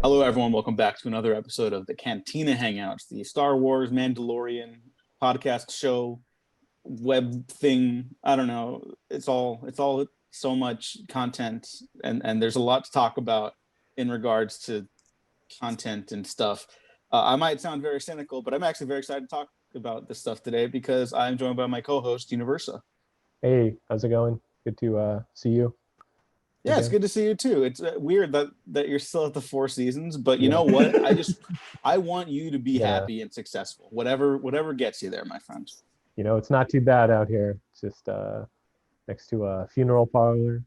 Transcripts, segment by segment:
Hello, everyone. Welcome back to another episode of the Cantina Hangouts, the Star Wars Mandalorian podcast show, web thing. I don't know. It's all so much content, and there's a lot to talk about in regards to content and stuff. I might sound very cynical, but I'm actually very excited to talk about this stuff today because I'm joined by my co-host, Universa. Hey, how's it going? Good to see you. Yeah, again. It's good to see you too. It's weird that you're still at the 4 seasons, but you know what? I want you to be happy and successful. Whatever gets you there, my friend. You know, it's not too bad out here. It's just next to a funeral parlor.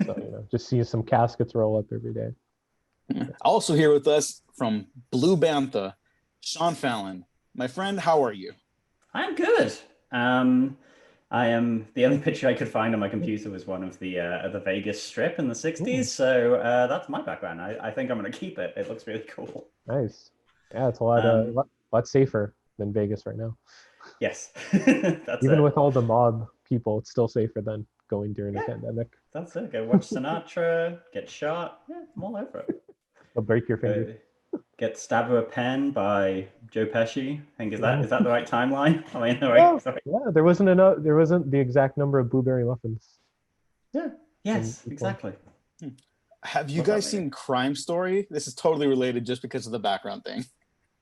So, just see some caskets roll up every day. Also here with us from Blue Bantha, Sean Fallon. My friend, how are you? I'm good. I am. The only picture I could find on my computer was one of the Vegas Strip in the 60s. So that's my background. I think I'm going to keep it. It looks really cool. Nice. Yeah, it's a lot safer than Vegas right now. Yes. Even with all the mob people, it's still safer than going during the pandemic. That's it. Go watch Sinatra, get shot. Yeah, I'm all over it. They'll break your finger. Get stabbed with a pen by Joe Pesci. I think is that the right timeline? Am I in the right? Yeah, there wasn't the exact number of blueberry muffins. Yeah. Yes, exactly. Have you guys seen Crime Story? This is totally related just because of the background thing.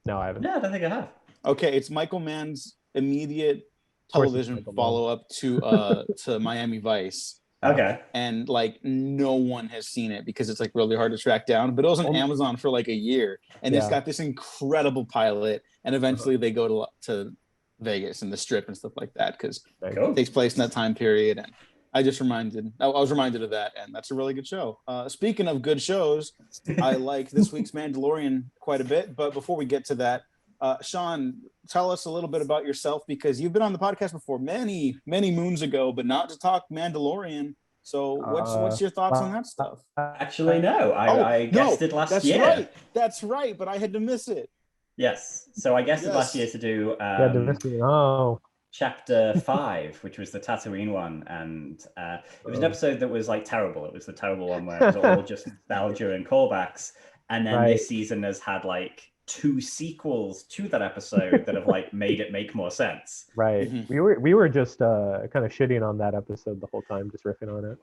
No, I haven't. No, I don't think I have. Okay, it's Michael Mann's immediate television follow-up to Miami Vice. Okay. And like no one has seen it because it's like really hard to track down. But it was on Amazon for like a year, and it's got this incredible pilot. And eventually they go to Vegas and the Strip and stuff like that because it takes place in that time period. And I was reminded of that, and that's a really good show. Speaking of good shows, I like this week's Mandalorian quite a bit. But before we get to that, Sean, tell us a little bit about yourself because you've been on the podcast before many moons ago, but not to talk Mandalorian. So what's your thoughts on that stuff? Actually, no. I guessed it last year. That's right, but I had to miss it. Yes. So I guessed it last year to do chapter 5, which was the Tatooine one, and it was an episode that was like terrible. It was the terrible one where it was all just nostalgia and callbacks. And then this season has had like 2 sequels to that episode that have like made it make more sense. Right. Mm-hmm. We were just kind of shitting on that episode the whole time, just riffing on it.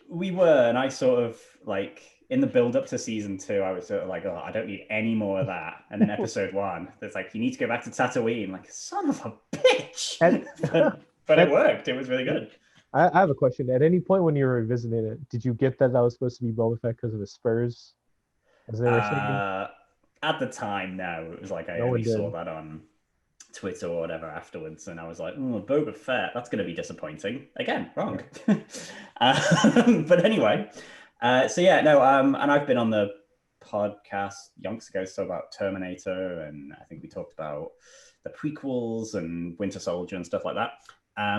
We were, and I sort of like in the build up to season 2, I was sort of like, oh, I don't need any more of that. And then episode 1, it's like you need to go back to Tatooine. Like, son of a bitch. But it worked. It was really good. I have a question. At any point when you were revisiting it, did you get that was supposed to be Boba Fett because of his spurs? As they were saying? At the time, no. It was like I only saw that on Twitter or whatever afterwards, and I was like, oh, Boba Fett, that's going to be disappointing. Again, wrong. But anyway, and I've been on the podcast yonks ago, so about Terminator, and I think we talked about the prequels and Winter Soldier and stuff like that.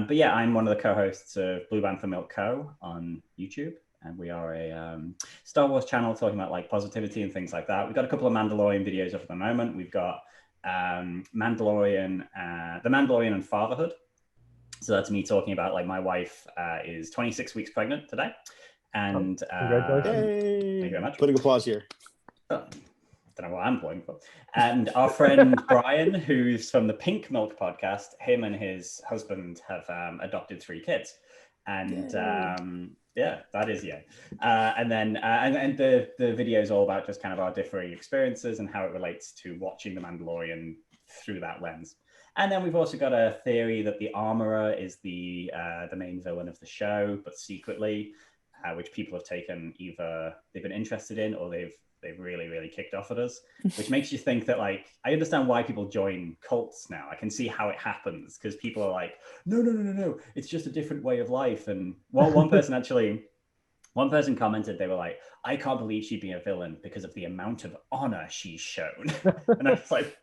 But yeah, I'm one of the co-hosts of Blue Bantha Milk Co. on YouTube. And we are a Star Wars channel talking about like positivity and things like that. We've got a couple of Mandalorian videos up at the moment. We've got the Mandalorian and fatherhood. So that's me talking about like my wife is 26 weeks pregnant today. And congratulations. Thank you very much. Putting applause here. Don't know what I'm playing for. And our friend Brian, who's from the Pink Milk podcast, him and his husband have adopted 3 kids. And yeah, that is and then and the video is all about just kind of our differing experiences and how it relates to watching The Mandalorian through that lens. And then we've also got a theory that the Armorer is the main villain of the show, but secretly, which people have taken either they've been interested in or they've really, really kicked off at us, which makes you think that, like, I understand why people join cults now. I can see how it happens because people are like, no, it's just a different way of life. And one person commented, they were like, I can't believe she'd be a villain because of the amount of honor she's shown. And I was like,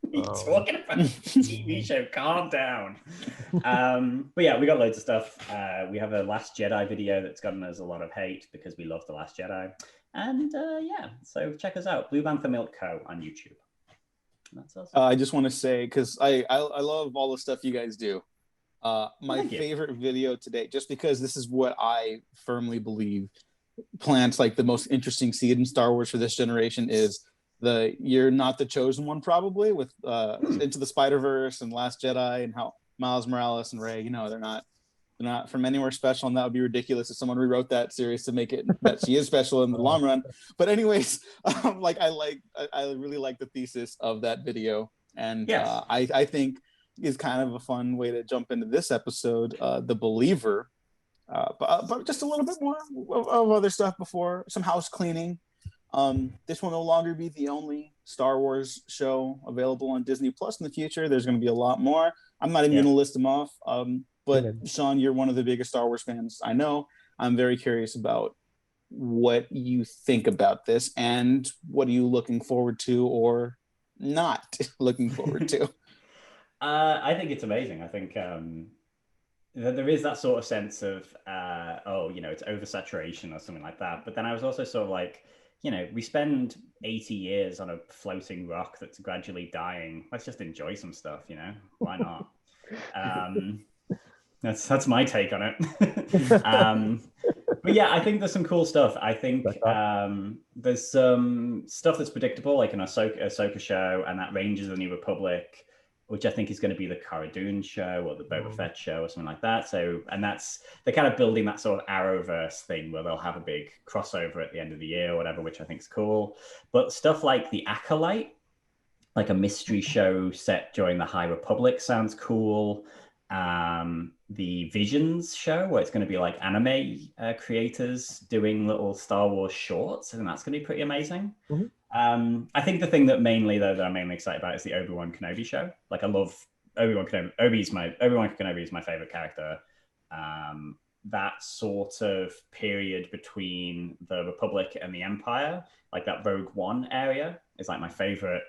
what are you talking about? TV show, calm down. But yeah, we got loads of stuff. We have a Last Jedi video that's gotten us a lot of hate because we love The Last Jedi. And so check us out, Blue Bantha Milk Co. on YouTube. That's awesome. I just want to say, because I love all the stuff you guys do. My favorite video today, just because this is what I firmly believe plants like the most interesting seed in Star Wars for this generation, is the "You're Not the Chosen One" probably with Into the Spider-Verse and Last Jedi, and how Miles Morales and Rey, they're not from anywhere special, and that would be ridiculous if someone rewrote that series to make it that she is special in the long run. But anyways, I really like the thesis of that video, and I think is kind of a fun way to jump into this episode, The Believer. But just a little bit more of other stuff before some house cleaning. This will no longer be the only Star Wars show available on Disney Plus in the future. There's going to be a lot more. I'm not even going to list them off. But Sean, you're one of the biggest Star Wars fans I know. I'm very curious about what you think about this, and what are you looking forward to or not looking forward to? I think it's amazing. I think there is that sort of sense of, it's oversaturation or something like that. But then I was also sort of like, we spend 80 years on a floating rock that's gradually dying. Let's just enjoy some stuff, why not? That's my take on it. But yeah, I think there's some cool stuff. I think there's some stuff that's predictable, like an Ahsoka show, and that Rangers of the New Republic, which I think is going to be the Cara Dune show or the Boba Fett show or something like that. So, and they're kind of building that sort of Arrowverse thing where they'll have a big crossover at the end of the year or whatever, which I think is cool. But stuff like the Acolyte, like a mystery show set during the High Republic, sounds cool. The Visions show, where it's going to be like anime creators doing little Star Wars shorts, I think that's going to be pretty amazing. I think the thing that I'm mainly excited about is the Obi-Wan Kenobi show. Like, I love Obi-Wan Kenobi. Obi-Wan Kenobi is my favorite character. That sort of period between the Republic and the Empire, like that Rogue One area, is like my favorite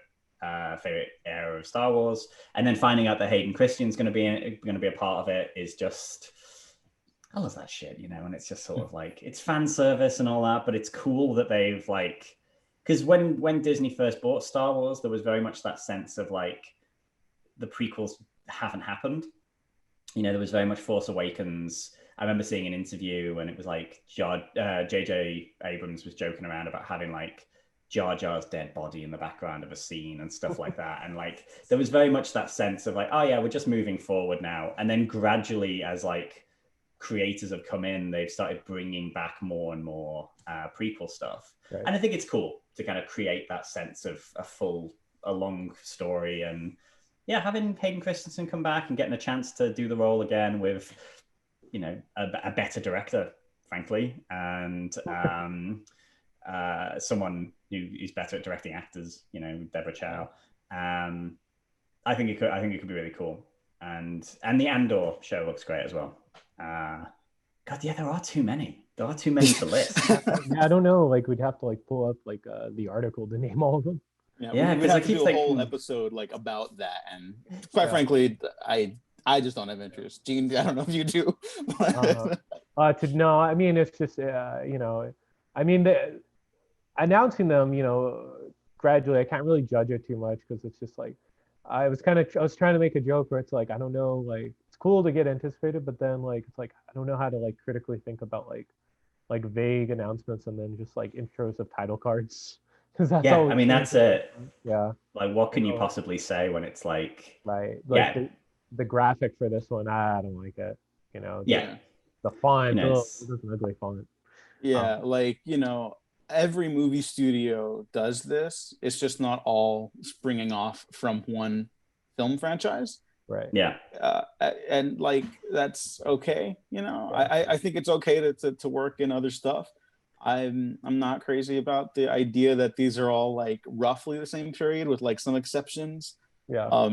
era of Star Wars. And then finding out that Hayden Christensen's going to be a part of it is just, I love that shit, and it's just sort of like, it's fan service and all that, but it's cool that they've like, because when Disney first bought Star Wars, there was very much that sense of like, the prequels haven't happened. There was very much Force Awakens. I remember seeing an interview and it was like J.J. Abrams was joking around about having like Jar Jar's dead body in the background of a scene and stuff like that. And like, there was very much that sense of like, oh yeah, we're just moving forward now. And then gradually, as like creators have come in, they've started bringing back more and more prequel stuff. Right. And I think it's cool to kind of create that sense of a long story. And yeah, having Hayden Christensen come back and getting a chance to do the role again with, a better director, frankly, and someone who's better at directing actors, Deborah Chow. I think it could be really cool. And the Andor show looks great as well. God, yeah, there are too many. There are too many to list. I don't know. Like, we'd have to like pull up like the article to name all of them. Yeah, because I keep do a whole episode like about that, and quite frankly, I just don't have interest. Gene, I don't know if you do. No, I mean, it's just I mean, announcing them, gradually, I can't really judge it too much because it's just like, I was trying to make a joke where it's like, I don't know, like, it's cool to get anticipated, but then like, it's like, I don't know how to like critically think about like vague announcements and then just like intros of title cards. That's I mean, that's it. Yeah. Like, what can you possibly say when it's like, right? Like the graphic for this one, I don't like it. The font, it's an ugly font. Yeah, every movie studio does this. It's just not all springing off from one film franchise. Right. Yeah. And like, that's okay. I think it's okay to work in other stuff. I'm not crazy about the idea that these are all like roughly the same period with like some exceptions. Yeah.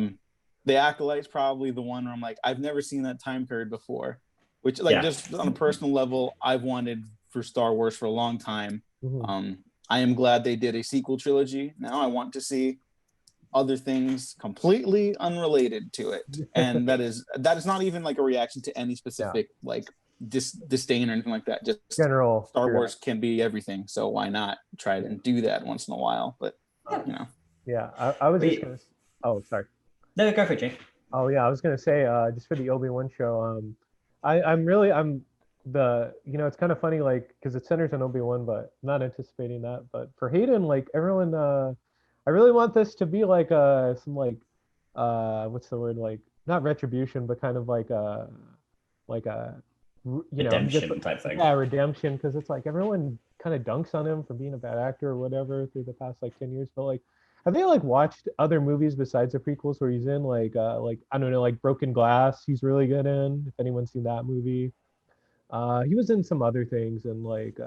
The Acolyte's probably the one where I'm like, I've never seen that time period before, which like just on a personal level, I've wanted for Star Wars for a long time. Mm-hmm. I am glad they did a sequel trilogy. Now I want to see other things completely unrelated to it. And that is not even like a reaction to any specific like disdain or anything like that. Just general Star Wars can be everything, so why not try and do that once in a while? But Yeah, I was just gonna. Oh, sorry. No, go for it, Jake. Oh yeah, I was gonna say just for the Obi-Wan show, I'm the it's kind of funny like because it centers on Obi-Wan, but I'm not anticipating that. But for Hayden, like everyone, I really want this to be like some like what's the word, like not retribution, but kind of like a Redemption type thing. yeah, redemption, because it's like everyone kind of dunks on him for being a bad actor or whatever through the past like 10 years, but like have they like watched other movies besides the prequels where he's in like I don't know, like Broken Glass he's really good in, if anyone's seen that movie. He was in some other things, and like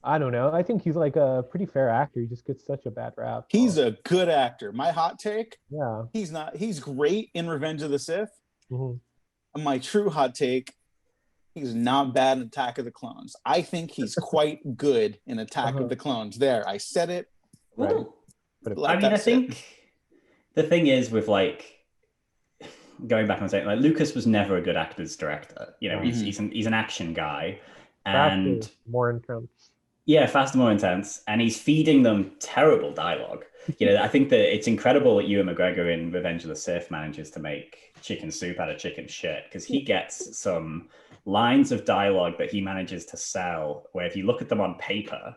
I don't know, I think he's like a pretty fair actor. He just gets such a bad rap. He's a good actor. My hot take, Yeah. he's great in Revenge of the Sith. Mm-hmm. My true hot take, he's not bad in Attack of the Clones. I think he's quite good in Attack of the Clones. There, I said it. Right. I mean, I think the thing is with like going back and saying like Lucas was never a good actor's director. You know, he's an action guy, and faster, more intense. Yeah, faster, more intense, and he's feeding them terrible dialogue. You know, I think that it's incredible that Ewan McGregor in Revenge of the Sith manages to make chicken soup out of chicken shit, because he gets some lines of dialogue that he manages to sell where if you look at them on paper,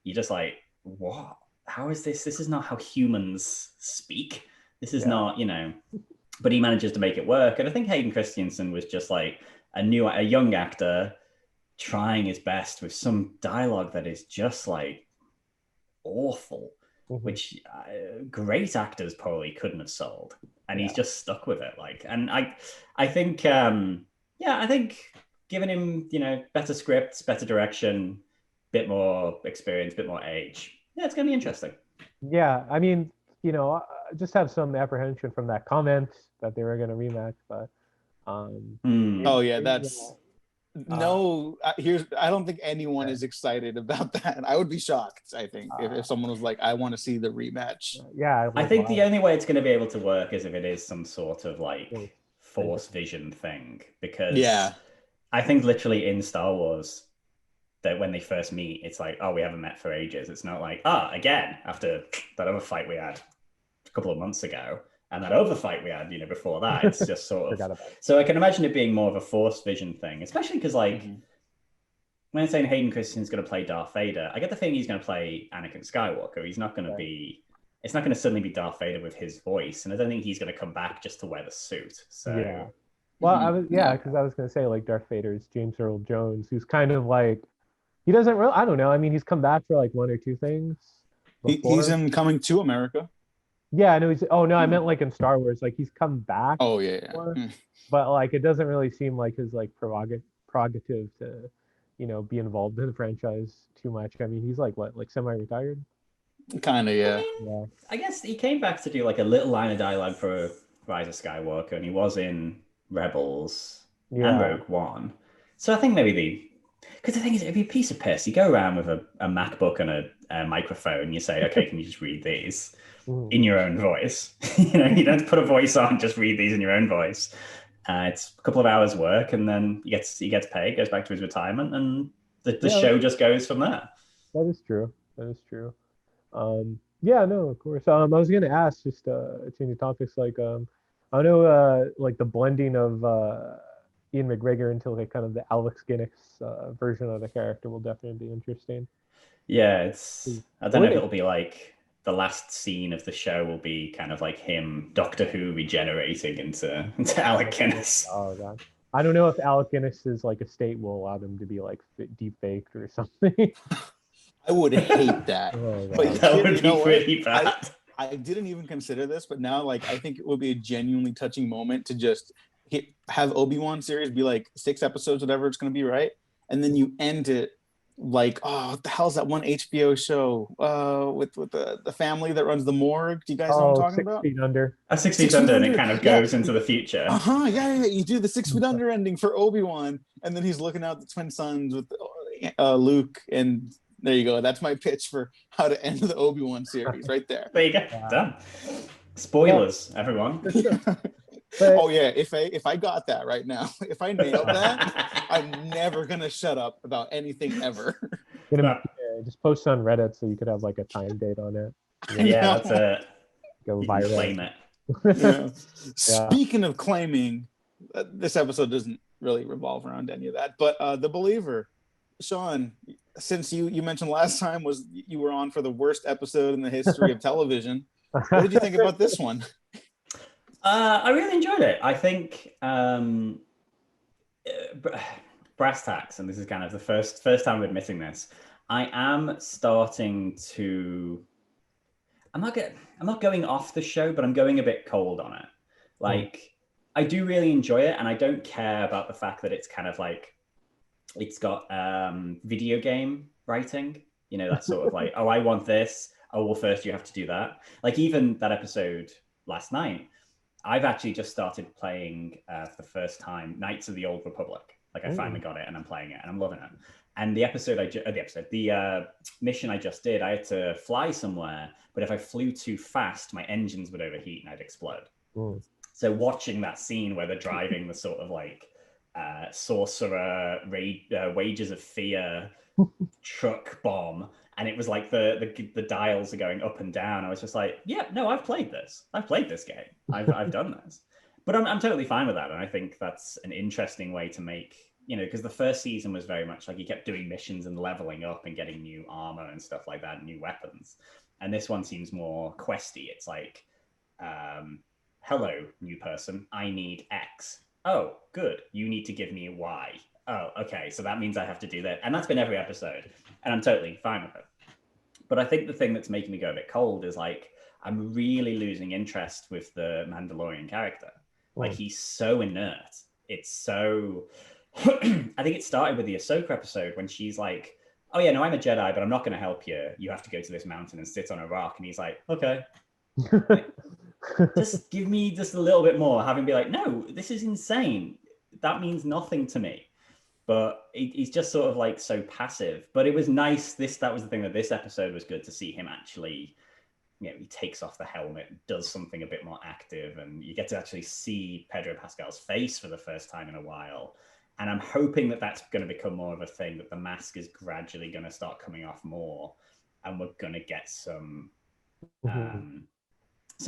you're just like, what? How is this? This is not how humans speak. This is not, but he manages to make it work. And I think Hayden Christensen was just like a young actor trying his best with some dialogue that is just like awful, which great actors probably couldn't have sold. And he's just stuck with it. Like, and I think, I think giving him, better scripts, better direction, bit more experience, bit more age. Yeah, it's going to be interesting. Yeah, I mean, I just have some apprehension from that comment that they were going to rematch, but oh yeah, that's I don't think anyone is excited about that. I would be shocked, I think, if someone was like, I want to see the rematch. Yeah, I think the only way it's going to be able to work is if it is some sort of like force vision thing, because I think literally in Star Wars that when they first meet, it's like, oh, we haven't met for ages. It's not like, again, after that other fight we had a couple of months ago, and that other fight we had, before that, it's just sort of. So I can imagine it being more of a force vision thing, especially because, like, when I'm saying Hayden Christensen's going to play Darth Vader, I get the feeling he's going to play Anakin Skywalker. He's not going to be. It's not going to suddenly be Darth Vader with his voice, and I don't think he's going to come back just to wear the suit. So. Yeah. Well, because I was going to say like Darth Vader is James Earl Jones, who's kind of like. He doesn't really. I don't know. I mean, he's come back for like one or two things. He's in Coming to America. Yeah, I know. I meant like in Star Wars. Like he's come back. Oh yeah. But like, it doesn't really seem like his like prerogative to, be involved in the franchise too much. I mean, he's like what, like semi-retired. Kind of, yeah. I guess he came back to do like a little line of dialogue for Rise of Skywalker, and he was in Rebels and Rogue One. So I think maybe because the thing is, it'd be a piece of piss. You go around with a MacBook and a microphone, and you say, okay, can you just read these in your own voice? You don't put a voice on, just read these in your own voice. It's a couple of hours work, and then he gets paid, goes back to his retirement, and the show just goes from there. That is true. Yeah, no, of course. I was going to ask, just changing topics, like, I know, like the blending of Ian McGregor into like kind of the Alex Guinness version of the character will definitely be interesting. Yeah, I don't know if it'll be like the last scene of the show will be kind of like him, Doctor Who, regenerating into Alec Guinness. Oh god, I don't know if Alec Guinness's like estate will allow them to be like deep faked or something. I would hate that. But that would be pretty bad. I didn't even consider this, but now like I think it would be a genuinely touching moment to just have Obi-Wan series be like 6 episodes, whatever it's going to be, right? And then you end it like, oh, what the hell's that one HBO show with the family that runs the morgue? Do you guys know what I'm talking about? 6 Feet Under. 6 Feet Under, and it kind of goes into the future. Yeah. You do the 6 Feet Under ending for Obi-Wan, and then he's looking out the twin sons with Luke, and there you go. That's my pitch for how to end the Obi-Wan series right there. There you go. Done. Spoilers, everyone. But, if I got that right now, if I nailed that, I'm never gonna shut up about anything ever. Just post on Reddit so you could have like a time date on it. Yeah, that's it. Go viral. Claim it. Yeah. Speaking of claiming, this episode doesn't really revolve around any of that, but The Believer, Sean, since you mentioned last time was you were on for the worst episode in the history of television, what did you think about this one? I really enjoyed it. I think brass tacks, and this is kind of the first time I'm admitting this. I am starting to. I'm not going off the show, but I'm going a bit cold on it. Like, I do really enjoy it, and I don't care about the fact that it's kind of like it's got video game writing. You know, that sort of like, oh, I want this. Oh, well, first you have to do that. Like, even that episode last night, I've actually just started playing for the first time Knights of the Old Republic. Like, I finally got it, and I'm playing it, and I'm loving it. And the mission I just did, I had to fly somewhere, but if I flew too fast, my engines would overheat and I'd explode. So watching that scene where they're driving the sort of like sorcerer wages of fear truck bomb, and it was like the dials are going up and down, I was just like, yeah, no, I've played this game, I've done this. But I'm totally fine with that, and I think that's an interesting way to make, you know, because the first season was very much like you kept doing missions and leveling up and getting new armor and stuff like that, new weapons. And this one seems more questy. It's like, hello, new person, I need X. Oh, good, you need to give me Y. Oh, okay, so that means I have to do that. And that's been every episode, and I'm totally fine with it. But I think the thing that's making me go a bit cold is like, I'm really losing interest with the Mandalorian character. Like, he's so inert. It's so... I think it started with the Ahsoka episode when she's like, oh yeah, no, I'm a Jedi, but I'm not going to help you. You have to go to this mountain and sit on a rock. And he's like, okay. Like, just give me just a little bit more. Having be like, no, this is insane. That means nothing to me. But he's just sort of like so passive. But it was nice. That was the thing that this episode was good to see him actually, you know, he takes off the helmet, does something a bit more active, and you get to actually see Pedro Pascal's face for the first time in a while. And I'm hoping that that's going to become more of a thing, that the mask is gradually going to start coming off more, and we're going to get some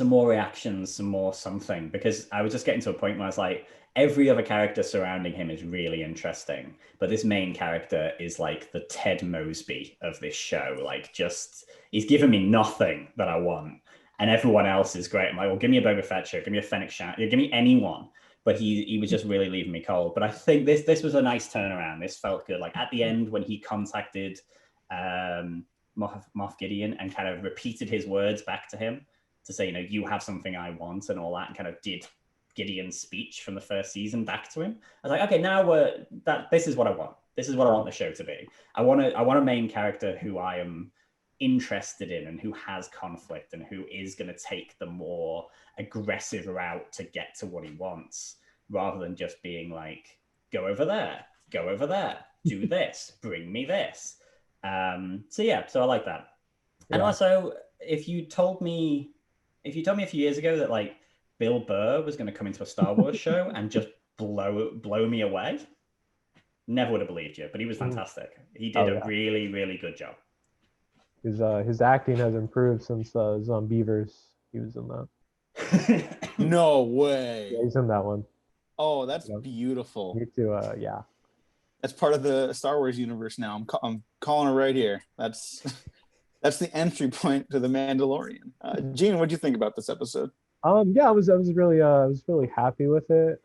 more reactions, some more something. Because I was just getting to a point where I was like, every other character surrounding him is really interesting, but this main character is like the Ted Mosby of this show. Like, just, he's given me nothing that I want, and everyone else is great. I'm like, well, give me a Boba Fett show, give me a Fennec Shand, give me anyone. But he was just really leaving me cold. But I think this was a nice turnaround. This felt good. Like, at the end when he contacted Moff Gideon and kind of repeated his words back to him to say, you know, you have something I want and all that, and kind of did Gideon's speech from the first season back to him. I was like, okay, now this is what I want. This is what I want the show to be. I want a main character who I am interested in and who has conflict and who is going to take the more aggressive route to get to what he wants, rather than just being like, go over there, do this, bring me this. So I like that. And also, if you told me a few years ago that like Bill Burr was going to come into a Star Wars show and just blow me away, never would have believed you. But he was fantastic. He did a really, really good job. His acting has improved since Zombievers. He was in that. No way. Yeah, he's in that one. Oh, that's beautiful. Me too. Yeah. That's part of the Star Wars universe now. I'm calling it right here. That's the entry point to the Mandalorian. Gene, what do you think about this episode? Yeah, I was really happy with it.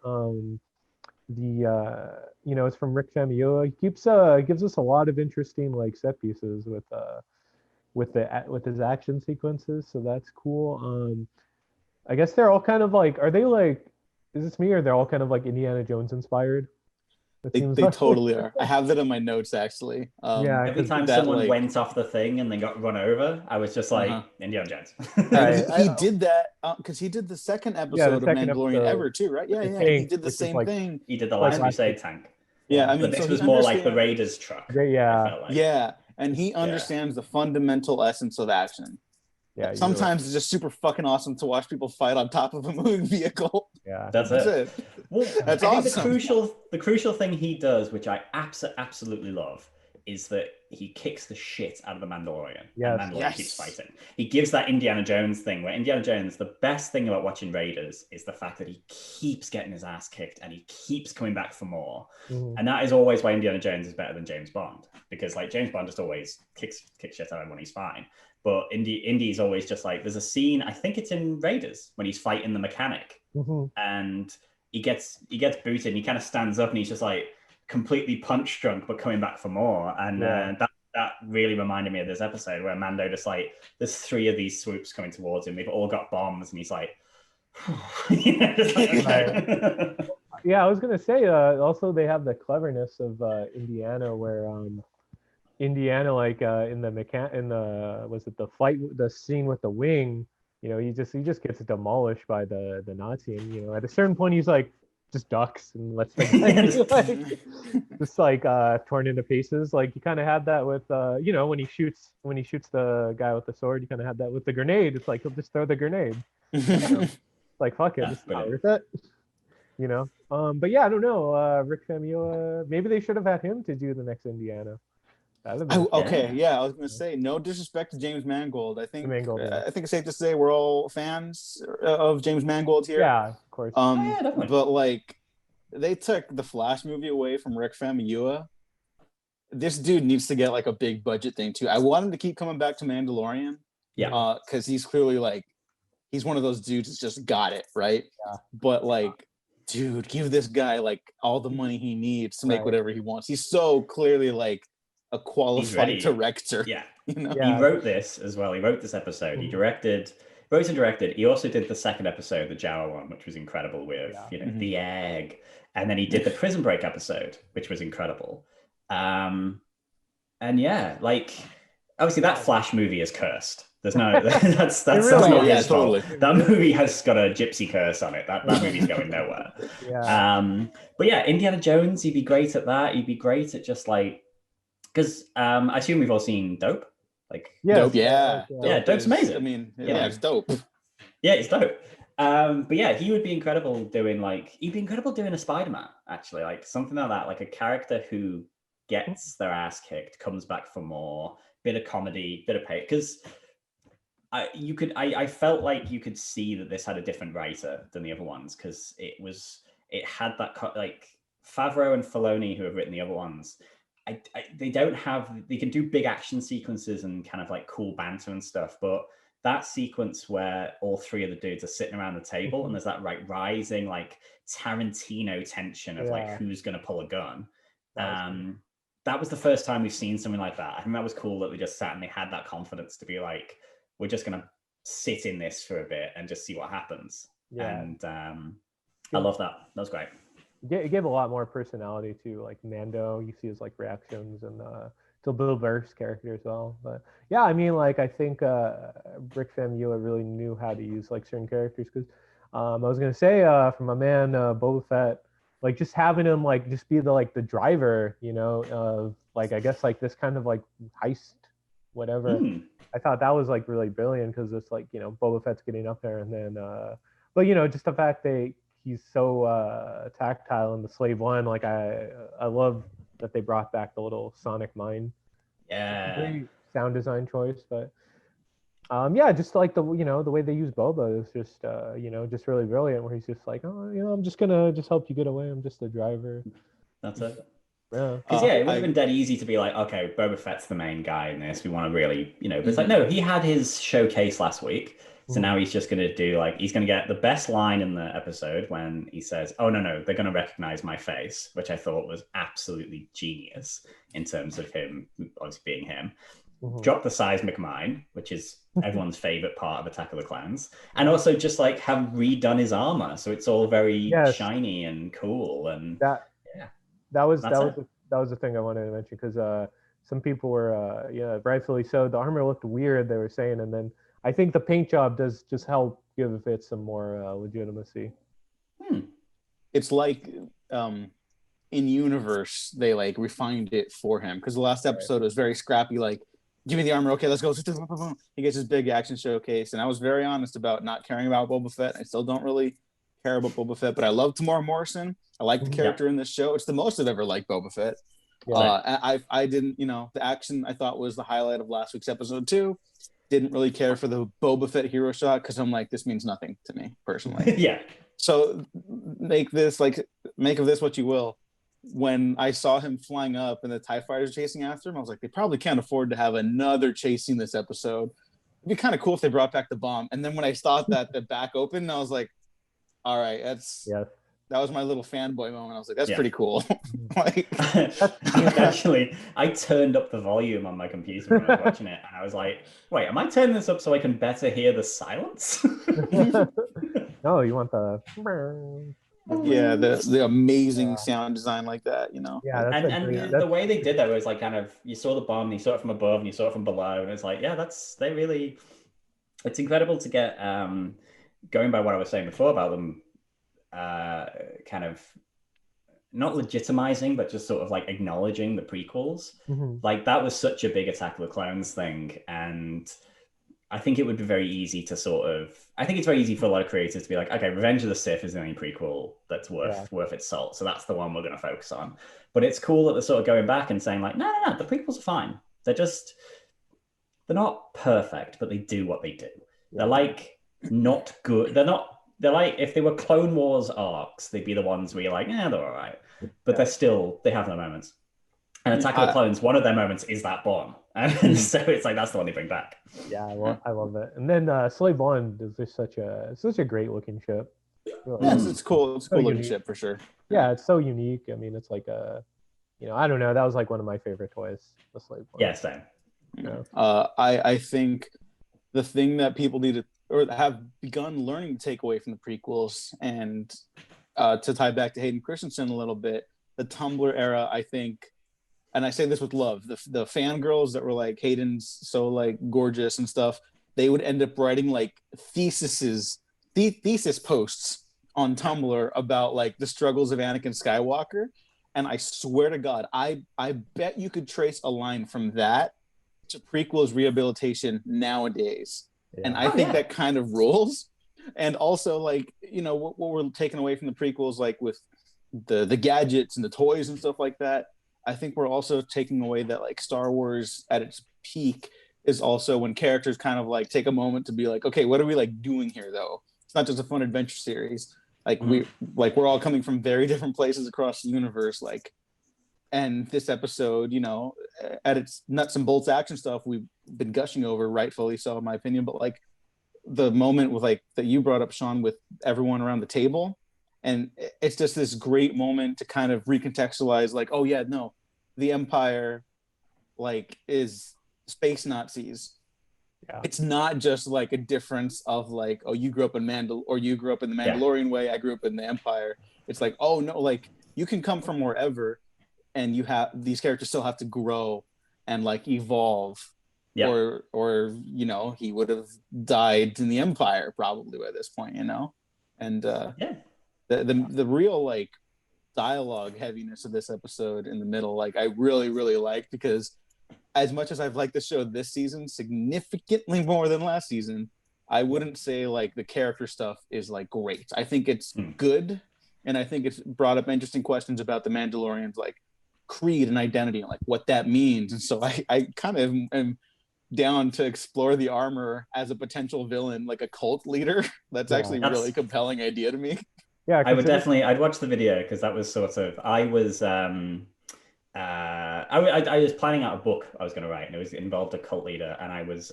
It's from Rick Famuyiwa. He gives us a lot of interesting like set pieces with his action sequences, so that's cool. I guess they're all kind of like, are they like, is this me, or they're all kind of like Indiana Jones inspired? They totally are. I have that in my notes actually. Every time someone went off the thing and then got run over, I was just like, Indiana Jones. He did that because he did the second episode of Mandalorian ever too, right? Yeah, he did the same thing. He did the Last Crusade tank. Yeah, I mean, but this was more like the Raiders truck. Yeah, and he understands the fundamental essence of action. Yeah, sometimes it's just super fucking awesome to watch people fight on top of a moving vehicle. Yeah, that's it. Well, that's awesome. The crucial thing he does, which I absolutely love, is that he kicks the shit out of the Mandalorian. Yes. And Mandalorian keeps fighting. He gives that Indiana Jones thing where Indiana Jones, the best thing about watching Raiders is the fact that he keeps getting his ass kicked and he keeps coming back for more. And that is always why Indiana Jones is better than James Bond, because like James Bond just always kicks shit out of him when he's fine. But Indy's always just like, there's a scene, I think it's in Raiders, when he's fighting the mechanic and he gets booted and he kind of stands up and he's just like completely punch drunk but coming back for more. And that really reminded me of this episode where Mando just like, there's 3 of these swoops coming towards him, they've all got bombs, and he's like, yeah, I was gonna say also they have the cleverness of Indiana, where Indiana, like in the scene with the wing, you know, he just gets demolished by the Nazi, and you know, at a certain point he's like just ducks and lets the guy torn into pieces. Like you kind of had that with you know, when he shoots the guy with the sword, you kind of had that with the grenade. It's like he'll just throw the grenade. You know? Like fuck it, it's not worth it. You know, but yeah, I don't know. Rick Famuyiwa, maybe they should have had him to do the next Indiana. I was gonna say, no disrespect to James Mangold. I think it's safe to say we're all fans of James Mangold here. Yeah, of course. But like, they took the Flash movie away from Rick Famuyiwa. This dude needs to get like a big budget thing too. I want him to keep coming back to Mandalorian. Yeah. Because he's clearly like, he's one of those dudes that's just got it, right? Yeah. But like, dude, give this guy like all the money he needs to make whatever he wants. He's so clearly like a qualified director. Yeah. You know? He wrote this as well. He wrote this episode. He wrote and directed. He also did the second episode, the Jawa one, which was incredible with the egg. And then he did the Prison Break episode, which was incredible. And yeah, like obviously that Flash movie is cursed. There's no that's not his fault. That movie has got a gypsy curse on it. That movie's going nowhere. But yeah, Indiana Jones, he'd be great at that. He'd be great at just like, because I assume we've all seen Dope. Like Dope, Dope's amazing. I mean, it's dope. Yeah, it's dope. But yeah, he would be incredible doing a Spider-Man, actually, like something like that, like a character who gets their ass kicked, comes back for more, bit of comedy, bit of pay. Because I felt like you could see that this had a different writer than the other ones, because it had that like Favreau and Filoni, who have written the other ones. They can do big action sequences and kind of like cool banter and stuff, but that sequence where all 3 of the dudes are sitting around the table and there's that like rising like Tarantino tension of like who's gonna pull a gun. That was the first time we've seen something like that. I think that was cool that they just sat and they had that confidence to be like, we're just gonna sit in this for a bit and just see what happens. And I love that. That was great. It gave a lot more personality to like Mando. You see his like reactions, and to Bill Burr's character as well. But yeah, I mean, like I think Rick Famuyiwa really knew how to use like certain characters, because I was gonna say from my man Boba Fett, like just having him like just be the driver, you know, of like I guess like this kind of like heist, whatever. I thought that was like really brilliant, because it's like, you know, Boba Fett's getting up there, and then but you know, just the fact that he's so tactile in the Slave One. Like I love that they brought back the little sonic mine. Great sound design choice, but just like the way they use Boba is just just really brilliant. Where he's just like, oh, you know, I'm just gonna help you get away. I'm just the driver. That's it. Yeah, because it would have been dead easy to be like, okay, Boba Fett's the main guy in this. We want to really, you know, but it's like, no, he had his showcase last week. So now he's just going to do he's going to get the best line in the episode when he says, oh, no, they're going to recognize my face, which I thought was absolutely genius in terms of him, obviously being him. Drop the seismic mine, which is everyone's favorite part of Attack of the Clowns. And also just like have redone his armor. So it's all very shiny and cool. And that was the thing I wanted to mention, because some people were, rightfully so. The armor looked weird, they were saying, and then I think the paint job does just help give it some more legitimacy. It's like in universe, they like refined it for him, because the last episode was very scrappy, like, give me the armor, okay, let's go. He gets his big action showcase, and I was very honest about not caring about Boba Fett. I still don't really care about Boba Fett, but I love Tamora Morrison. I like the character in this show. It's the most I've ever liked Boba Fett. I didn't, the action I thought was the highlight of last week's episode 2. Didn't really care for the Boba Fett hero shot because I'm like, this means nothing to me personally. Yeah. So make of this what you will. When I saw him flying up and the TIE fighters chasing after him, I was like, they probably can't afford to have another chase scene this episode. It'd be kind of cool if they brought back the bomb. And then when I saw that the back opened, I was like, all right, that was my little fanboy moment. I was like, that's pretty cool. I turned up the volume on my computer when I was watching it, and I was like, wait, am I turning this up so I can better hear the silence? No, you want the the amazing sound design like that, Yeah, and the way they did that was like kind of, you saw the bomb, you saw it from above, and you saw it from below, and it's like, it's incredible to get going by what I was saying before about them kind of not legitimizing, but just sort of like acknowledging the prequels. Like that was such a big Attack of the Clones thing, and I think it would be very easy to I think it's very easy for a lot of creators to be like, okay, Revenge of the Sith is the only prequel that's worth its salt, so that's the one we're going to focus on. But it's cool that they're sort of going back and saying like, no, the prequels are fine. They're not perfect, but they do what they do. They're like not good. They're like, if they were Clone Wars arcs, they'd be the ones where you're like, yeah, they're all right. But they have their moments. And Attack of the Clones, one of their moments is that bomb. And so it's like, that's the one they bring back. Yeah, I love it. And then Slave One is just such a great looking ship. Really. Yes, it's cool. It's a cool looking ship for sure. Yeah, it's so unique. I mean, it's like I don't know. That was like one of my favorite toys, the Slave One. Yeah, same. I think the thing that people need to, or have begun learning to take away from the prequels, and to tie back to Hayden Christensen a little bit, the Tumblr era, I think, and I say this with love, the fangirls that were like, Hayden's so like gorgeous and stuff, they would end up writing like thesis posts on Tumblr about like the struggles of Anakin Skywalker. And I swear to God, I bet you could trace a line from that to prequels rehabilitation nowadays. Yeah. And I think that kind of rules. And also, like, what we're taking away from the prequels, like with the gadgets and the toys and stuff like that, I think we're also taking away that like Star Wars at its peak is also when characters kind of like take a moment to be like, okay, what are we like doing here though? It's not just a fun adventure series. Like we're all coming from very different places across the universe. Like, and this episode, at its nuts and bolts action stuff we've been gushing over, rightfully so in my opinion, but like the moment with like that you brought up, Sean, with everyone around the table, and it's just this great moment to kind of recontextualize like, oh yeah, no, the Empire like is space Nazis. Yeah. It's not just like a difference of like, oh, you grew up in you grew up in the Mandalorian way, I grew up in the Empire. It's like, oh no, like you can come from wherever, and these characters still have to grow and like evolve. Yeah. Or he would have died in the Empire probably by this point, and the real like dialogue heaviness of this episode in the middle, like I really, really like, because as much as I've liked the show this season significantly more than last season, I wouldn't say like the character stuff is like great. I think it's good, and I think it's brought up interesting questions about the Mandalorians, like creed and identity and like what that means. And so I kind of am down to explore the armor as a potential villain, like a cult leader. That's actually a really compelling idea to me. Yeah, I'd watch the video, because that was sort of, I was planning out a book I was going to write, and it involved a cult leader, and I was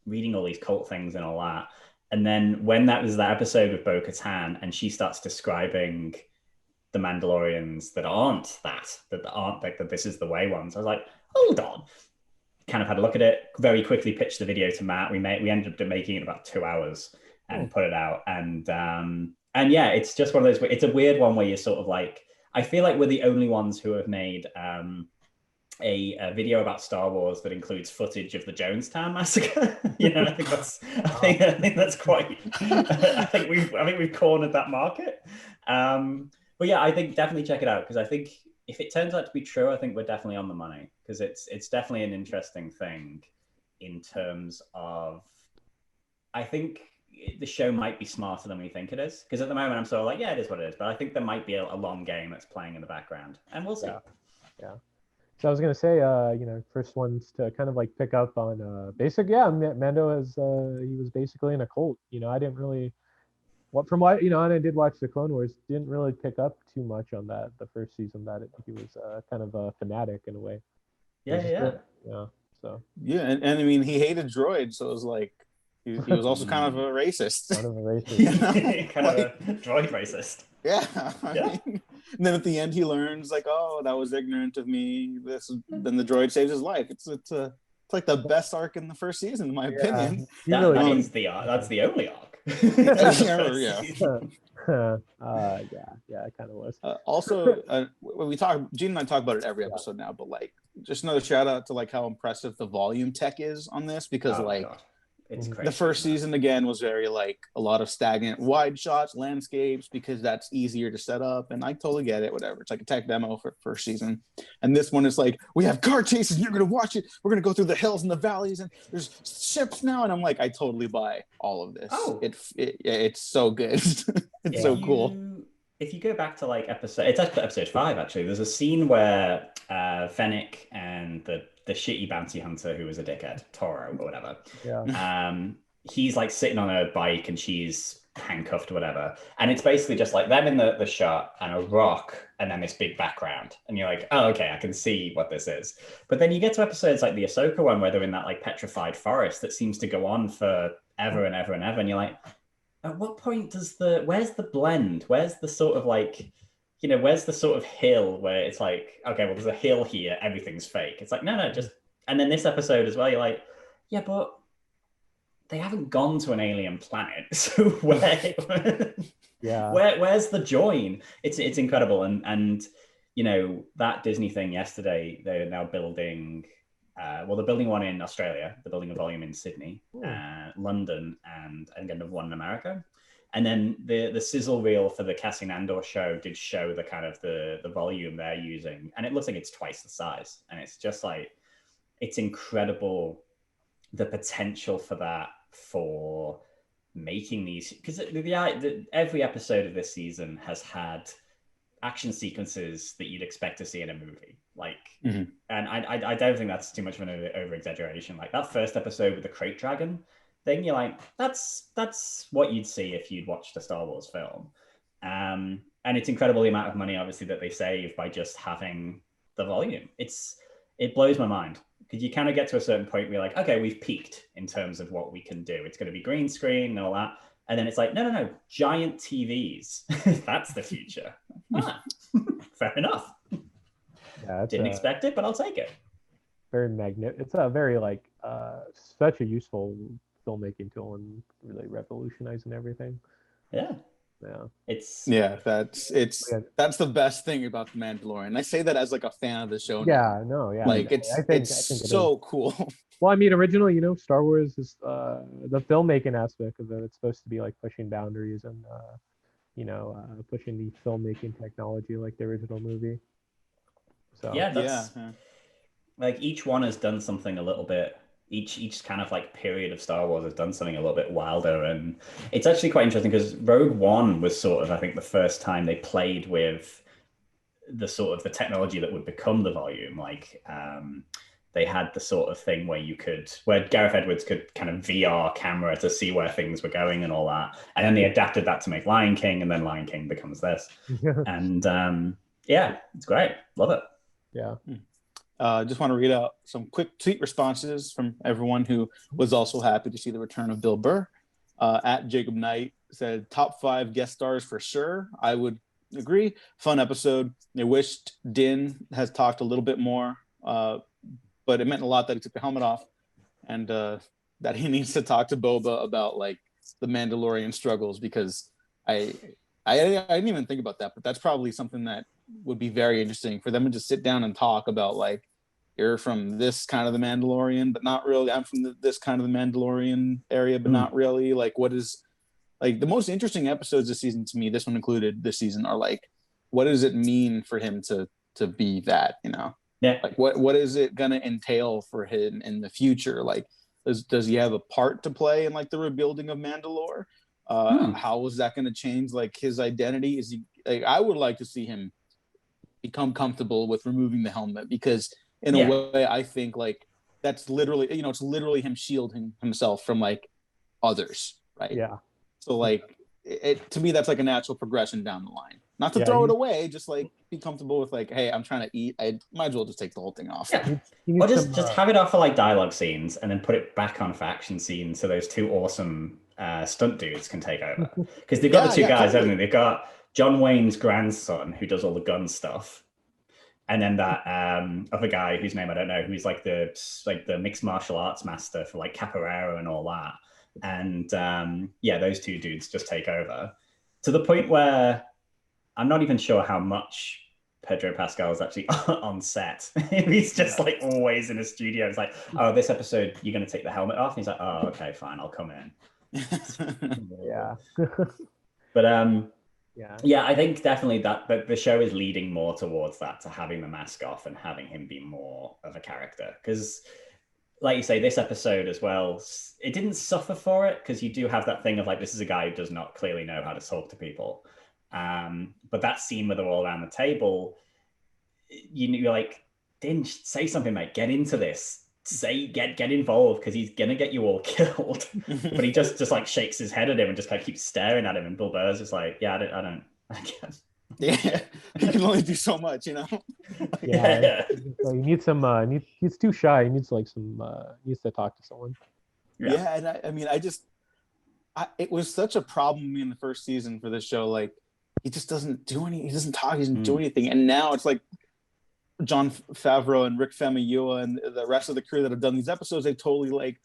reading all these cult things and all that. And then when that was that episode with Bo-Katan, and she starts describing the Mandalorians that aren't like that this is the way ones, I was like, hold on. Kind of had a look at it, very quickly pitched the video to Matt. We ended up making it in about 2 hours and put it out. And yeah, it's just one of those, it's a weird one where you're sort of like, I feel like we're the only ones who have made a video about Star Wars that includes footage of the Jonestown massacre. I think that's quite. I think we've cornered that market. But yeah, I think definitely check it out, because I think if it turns out to be true, I think we're definitely on the money, because it's definitely an interesting thing in terms of, I think the show might be smarter than we think it is, because at the moment I'm sort of like, yeah, it is what it is, but I think there might be a long game that's playing in the background, and we'll see. Yeah. So I was gonna say, first ones to kind of like pick up on basic. Yeah, Mando has he was basically in a cult. I didn't really from what and I did watch the Clone Wars. Didn't really pick up too much on that the first season. That he was kind of a fanatic in a way. Yeah. So yeah, and I mean he hated droids, so it was like he was also kind of a racist. Kind of a racist. Kind of a droid racist. Yeah. I mean, and then at the end he learns like, oh, that was ignorant of me. Then the droid saves his life. It's like the best arc in the first season, in my opinion. That's the only arc. Yeah. It kind of was. Also, when Gene and I talk about it every episode now, but like, just another shout out to like how impressive the volume tech is on this, because God. It's crazy. The first season again was very like a lot of stagnant wide shots, landscapes, because that's easier to set up, and I totally get it. Whatever, it's like a tech demo for first season, and this one is like, we have car chases, and you're gonna watch it. We're gonna go through the hills and the valleys, and there's ships now, and I'm like, I totally buy all of this. It's so good. It's so cool. If you go back to like episode 5, actually, there's a scene where Fennec and the shitty bounty hunter who was a dickhead, Toro or whatever. Yeah. He's like sitting on a bike and she's handcuffed or whatever. And it's basically just like them in the shot and a rock and then this big background. And you're like, oh, okay, I can see what this is. But then you get to episodes like the Ahsoka one where they're in that like petrified forest that seems to go on for ever and ever and ever. And you're like, at what point where's the blend? Where's the sort of like, where's the sort of hill where it's like, okay, well, there's a hill here, everything's fake. It's like, no, just, and then this episode as well, you're like, yeah, but they haven't gone to an alien planet. So where's the join? It's incredible. And that Disney thing yesterday, they're now building, they're building one in Australia, they're building a volume in Sydney, London, and another one in America. And then the sizzle reel for the Cassian Andor show did show the kind of the volume they're using. And it looks like it's twice the size. And it's just like, it's incredible, the potential for that, for making these, because every episode of this season has had action sequences that you'd expect to see in a movie. Like, and I don't think that's too much of an over exaggeration. Like that first episode with the crate dragon thing, you're like, that's what you'd see if you'd watched a Star Wars film. And it's incredible the amount of money, obviously, that they save by just having the volume. It blows my mind, because you kind of get to a certain point where you're like, okay, we've peaked in terms of what we can do. It's going to be green screen and all that. And then it's like, no, giant TVs. That's the future. Fair enough. Yeah, didn't expect it, but I'll take it. Very magnificent. It's a very like such a useful filmmaking tool and really revolutionizing everything. Yeah. That's the best thing about The Mandalorian. I say that as like a fan of the show. Yeah, like I think it's so cool. Well, I mean, originally, Star Wars is the filmmaking aspect of it. It's supposed to be like pushing boundaries and pushing the filmmaking technology like the original movie. So like each one has done something a little bit. Each kind of like period of Star Wars has done something a little bit wilder, and it's actually quite interesting because Rogue One was sort of, I think, the first time they played with the sort of the technology that would become the volume. Like they had the sort of thing where Gareth Edwards could kind of VR camera to see where things were going and all that, and then they adapted that to make Lion King, and then Lion King becomes this. And it's great, love it. Yeah. Just want to read out some quick tweet responses from everyone who was also happy to see the return of Bill Burr. At Jacob Knight said, top 5 guest stars for sure. I would agree. Fun episode. I wished Din has talked a little bit more, but it meant a lot that he took the helmet off, and that he needs to talk to Boba about like the Mandalorian struggles, because I didn't even think about that, but that's probably something that would be very interesting for them to just sit down and talk about. Like, you're from this kind of the Mandalorian, but not really. I'm from this kind of the Mandalorian area, but not really. Like, what is like the most interesting episodes this season to me, this one included this season, are like, what does it mean for him to be that, Yeah. Like what is it gonna entail for him in the future? Like, does he have a part to play in like the rebuilding of Mandalore? How is that gonna change like his identity? Is he like, I would like to see him become comfortable with removing the helmet, because in a way. I think like that's literally, it's literally him shielding himself from like others, right? Yeah. So like it to me, that's like a natural progression down the line. Not to throw it away, just like be comfortable with like, hey, I'm trying to eat. I might as well just take the whole thing off. Yeah. Or just have it off for like dialogue scenes and then put it back on for action scenes so those two awesome stunt dudes can take over. Because they've got the two guys, haven't they? They've got John Wayne's grandson who does all the gun stuff. And then that other guy whose name I don't know, who's like the mixed martial arts master for like capoeira and all that. And those two dudes just take over to the point where I'm not even sure how much Pedro Pascal is actually on set. He's just like always in a studio. It's like, oh, this episode you're going to take the helmet off. And he's like, oh, okay, fine, I'll come in. Yeah. But I think definitely that the show is leading more towards that, to having the mask off and having him be more of a character. Because, like you say, this episode as well, it didn't suffer for it because you do have that thing of like, this is a guy who does not clearly know how to talk to people. But that scene where they're all around the table, you're like, Dinge, say something, mate. Get into this. Get involved, because he's gonna get you all killed. But he just like shakes his head at him and just kind of keeps staring at him. And Bill Burr's just like, I guess. Yeah, he can only do so much, Yeah. So he needs some. He's too shy. He needs like some. Needs to talk to someone. Yeah, and I mean, it was such a problem with me in the first season for this show. Like, he just doesn't do any. He doesn't talk. He doesn't do anything. And now it's like Jon Favreau and Rick Famuyiwa and the rest of the crew that have done these episodes, they've totally like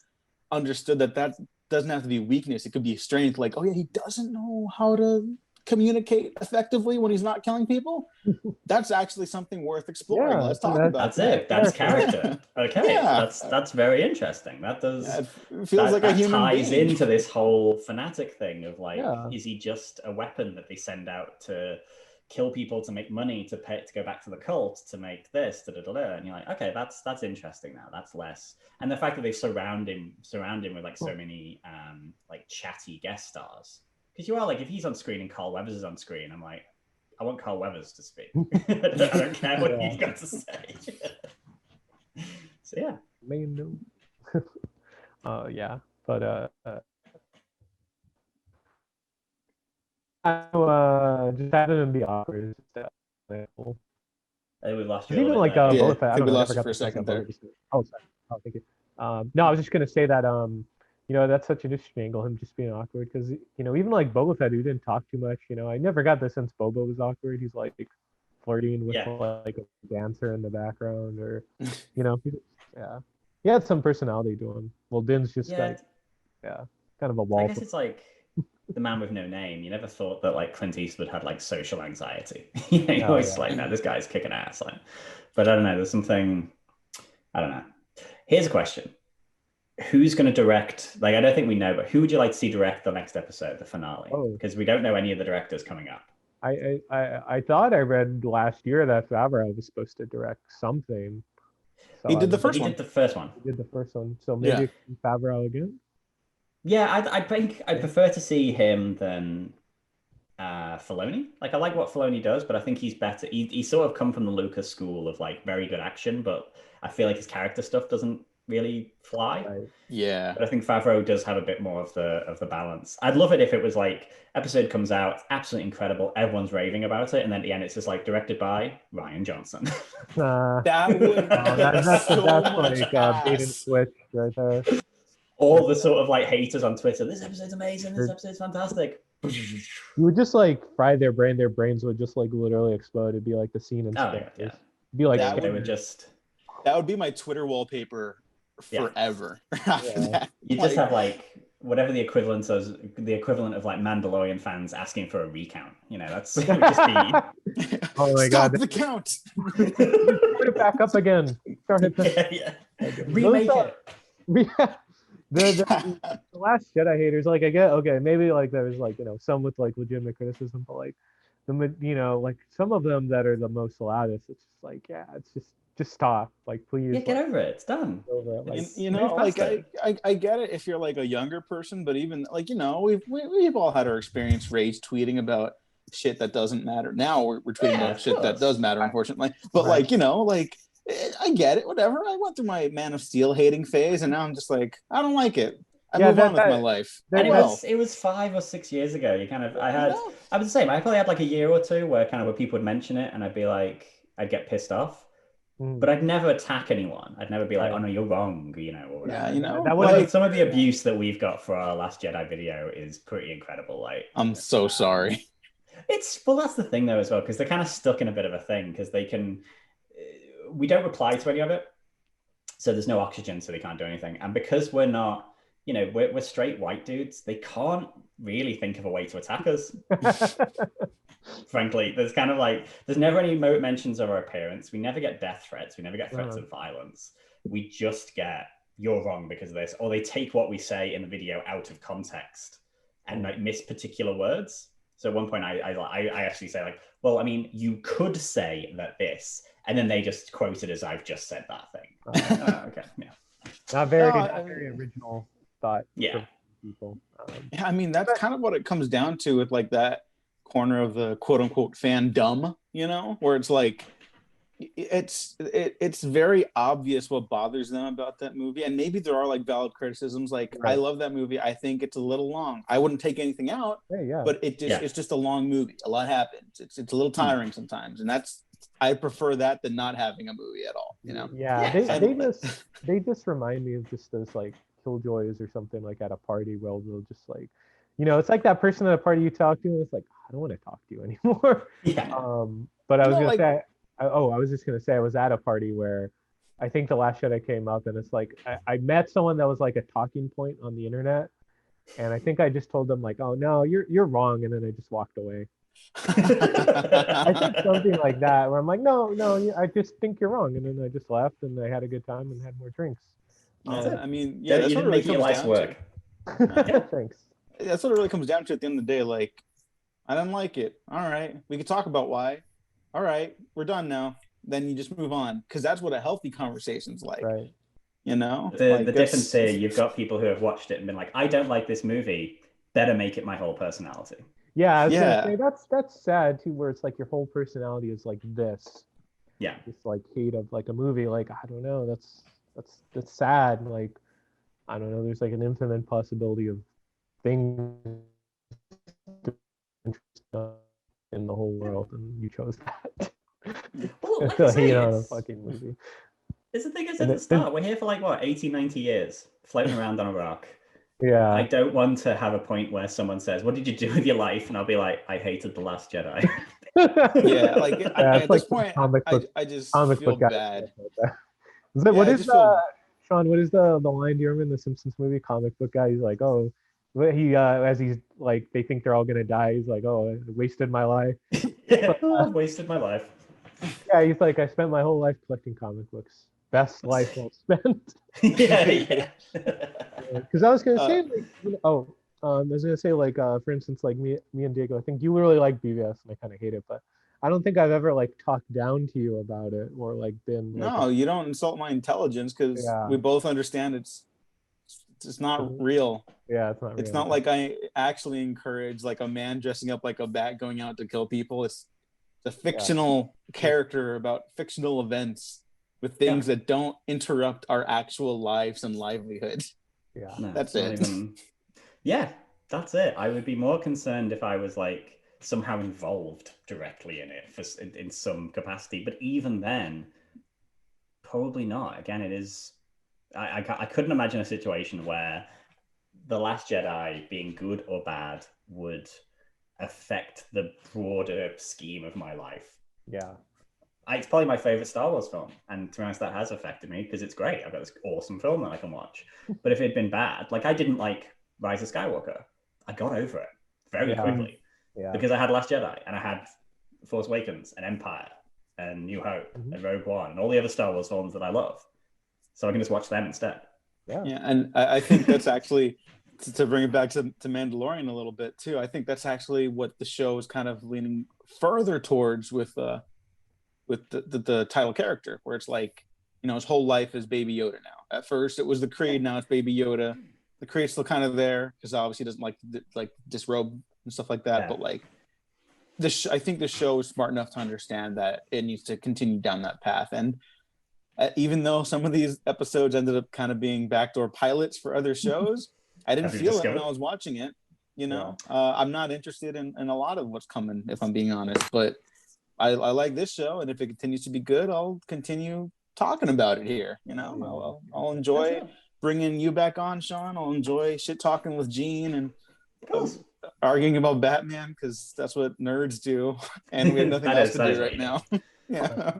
understood that doesn't have to be weakness. It could be strength. Like, oh yeah, he doesn't know how to communicate effectively when he's not killing people. That's actually something worth exploring. Yeah, Let's talk about that's that. it. That's character. Okay, that's very interesting. That does. Yeah, it feels like a human ties being. into this whole fanatic thing of like, is he just a weapon that they send out to kill people to make money to go back to the cult to make this, and you're like, okay, that's interesting now. That's less, and the fact that they surround him with like so many like chatty guest stars, because you are like, if he's on screen and Carl Weathers is on screen, I'm like, I want Carl Weathers to speak. I don't care what he's got to say. So yeah, main but just having him be awkward. we lost you. Even like both. I we lost you for a second there. Oh, sorry. Oh, thank you. No, I was just gonna say that that's such an interesting angle, him just being awkward, because even like Boba Fett, who didn't talk too much. I never got the sense Boba was awkward. He's like flirting with like a dancer in the background, or he had some personality to him. Well, Din's just kind of a wall. I guess it's like the man with no name. You never thought that like Clint Eastwood had like social anxiety. You always like, no, this guy's kicking ass. Like, but I don't know. There's something. I don't know. Here's a question: who's going to direct? Like, I don't think we know, but who would you like to see direct the next episode, the finale? Because we don't know any of the directors coming up. I thought I read last year that Favreau was supposed to direct something. So he did the first one. He did the first one. He did the first one. So maybe Favreau again. Yeah, I think I prefer to see him than Filoni. Like, I like what Filoni does, but I think he's better. He sort of come from the Lucas school of like very good action, but I feel like his character stuff doesn't really fly. Right. Yeah. But I think Favreau does have a bit more of the balance. I'd love it if it was like, episode comes out, it's absolutely incredible, everyone's raving about it, and then at the end it's just like directed by Rian Johnson. That would that's so like bait and switch right there. All the sort of like haters on Twitter, this episode's amazing, this episode's fantastic. You would just like fry their brains would just like literally explode. It'd be like the scene in It'd be like that would be my Twitter wallpaper forever. After that, you just have like whatever the equivalent of like Mandalorian fans asking for a recount. That's it would just be. Oh my Stop god! The count. Put it back up again. Start it. Remake it. The Last Jedi haters, like, I get, okay, maybe like there's like some with like legitimate criticism, but like like some of them that are the most loudest, it's just like, it's just stop, like, please. Yeah, get over it. It's done. Over it. Like, like I get it if you're like a younger person, but even like we've all had our experience rage tweeting about shit that doesn't matter. Now we're tweeting about shit that does matter, unfortunately. But like I get it, whatever. I went through my Man of Steel hating phase, and now I'm just like, I don't like it. I move on with my life. And it was 5 or 6 years ago. I was the same. I probably had like a year or two where people would mention it, and I'd be like, I'd get pissed off. But I'd never attack anyone. I'd never be like, "Oh no, you're wrong," or whatever. Yeah, that was some of the abuse that we've got for our Last Jedi video is pretty incredible. Like, I'm so sorry. That's the thing though as well, because they're kind of stuck in a bit of a thing because we don't reply to any of it, so there's no oxygen, so they can't do anything. And because we're not, we're straight white dudes, they can't really think of a way to attack us. Frankly, there's never any mentions of our appearance. We never get death threats. We never get threats of violence. We just get, "You're wrong because of this," or they take what we say in the video out of context and like miss particular words. So at one point, I actually say like, "Well, I mean, you could say that this," and then they just quote it as I've just said that thing. Okay, yeah. Not very original thought. Yeah. People. Yeah, I mean, that's kind of what it comes down to with like that corner of the quote unquote fandom, where it's like it's very obvious what bothers them about that movie, and maybe there are like valid criticisms. Like, I love that movie. I think it's a little long. I wouldn't take anything out, but it's just a long movie. A lot happens. It's a little tiring sometimes, and I prefer that than not having a movie at all. They just remind me of just those like killjoys or something like at a party where they'll just like, it's like that person at a party you talk to and it's like, I don't want to talk to you anymore. But I was just gonna say I was at a party where I think The Last Jedi came up, and it's like I met someone that was like a talking point on the internet, and I think I just told them like, "Oh no, you're wrong," and then I just walked away. I think something like that where I'm like, no, I just think you're wrong, and then I just left and I had a good time and had more drinks. I mean, that's what it really comes down work. Thanks. That's what it really comes down to at the end of the day. Like, I didn't like it. All right, we could talk about why. All right, we're done now. Then you just move on, because that's what a healthy conversation's like. Right. The difference here, you've got people who have watched it and been like, I don't like this movie. Better make it my whole personality. Yeah, I was gonna say that's sad too, where it's like your whole personality is like this. Yeah. Just like hate of like a movie. Like, I don't know. That's sad. Like, I don't know. There's like an infinite possibility of things in the whole world, and you chose that. Well, like I say, on a fucking movie. It's the thing I said at the start. We're here for like 80, 90 years, floating around on a rock. Yeah. I don't want to have a point where someone says, "What did you do with your life?" and I'll be like, "I hated The Last Jedi." At this point, I just feel bad. What is Sean? What is the line? Do you remember in the Simpsons movie? Comic book guy. He's like, "Oh, he as he's like, they think they're all gonna die. He's like, "Oh, I wasted my life." Wasted my life. Yeah, he's like, I spent my whole life collecting comic books. Best life well spent. Yeah. Because I was gonna say, like, I was gonna say, like, for instance, like me and Diego, I think you really like BVS, and I kind of hate it, but I don't think I've ever like talked down to you about it or like been. Like, no, you don't insult my intelligence, because we both understand it's not real. Yeah, it's not real. It's not like I actually encourage like a man dressing up like a bat going out to kill people. It's a fictional character about fictional events with things that don't interrupt our actual lives and livelihoods. Yeah, no, that's it. That's it. I would be more concerned if I was like somehow involved directly in it in some capacity. But even then, probably not. Again, it is. I couldn't imagine a situation where The Last Jedi being good or bad would affect the broader scheme of my life. Yeah. It's probably my favorite Star Wars film, and to be honest, that has affected me because it's great. I've got this awesome film that I can watch. But if it had been bad, like I didn't like Rise of Skywalker, I got over it very quickly because I had Last Jedi and I had Force Awakens and Empire and New Hope and Rogue One and all the other Star Wars films that I love. So I can just watch them instead. Yeah, and I think that's actually, to bring it back to Mandalorian a little bit too, I think that's actually what the show is kind of leaning further towards with the title character, where it's like, his whole life is Baby Yoda now. At first it was the Creed, now it's Baby Yoda. The Creed's still kind of there because obviously he doesn't like disrobe and stuff like that, but like I think the show is smart enough to understand that it needs to continue down that path. And even though some of these episodes ended up kind of being backdoor pilots for other shows, I didn't feel it when I was watching it. You know, I'm not interested in a lot of what's coming, if I'm being honest. But I like this show, and if it continues to be good, I'll continue talking about it here. You know, I'll enjoy bringing you back on, Sean. I'll enjoy shit talking with Gene and arguing about Batman, because that's what nerds do, and we have nothing else to do right now. Yeah.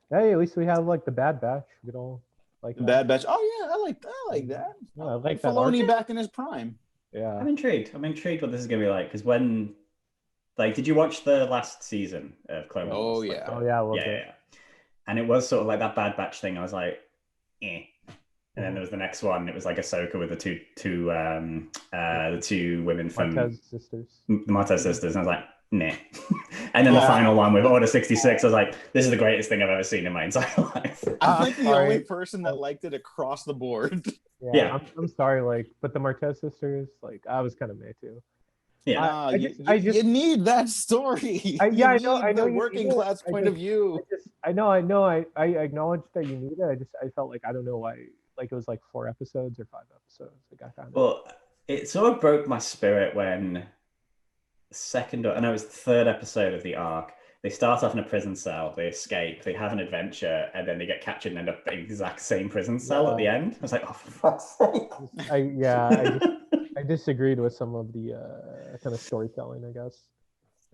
Hey, at least we have like the Bad Batch. We don't like the Bad Batch. Oh yeah, I like that. Yeah, I like that. Filoni back in his prime. Yeah, I'm intrigued what this is gonna be like, because when, like, did you watch the last season of Clone Wars? Oh yeah. Yeah. And it was sort of like that Bad Batch thing. I was like, eh. And then there was the next one. It was like Ahsoka with the two women from Martez sisters. The Martez sisters. And I was like, nah. And then the final one with Order 66, I was like, this is the greatest thing I've ever seen in my entire life. I'm like the only person that liked it across the board. Yeah. I'm sorry, like, but the Martez sisters, like, I was kind of made too. Yeah, you need that story. I know the working class point of view. I acknowledge that you need it. I felt like, I don't know why, like it was like 4 episodes or 5 episodes. Like I kind of. Well, it sort of broke my spirit when the third episode of the arc. They start off in a prison cell, they escape, they have an adventure, and then they get captured and end up in the exact same prison cell at the end. I was like, oh, for fuck's sake. I disagreed with some of the kind of storytelling, I guess,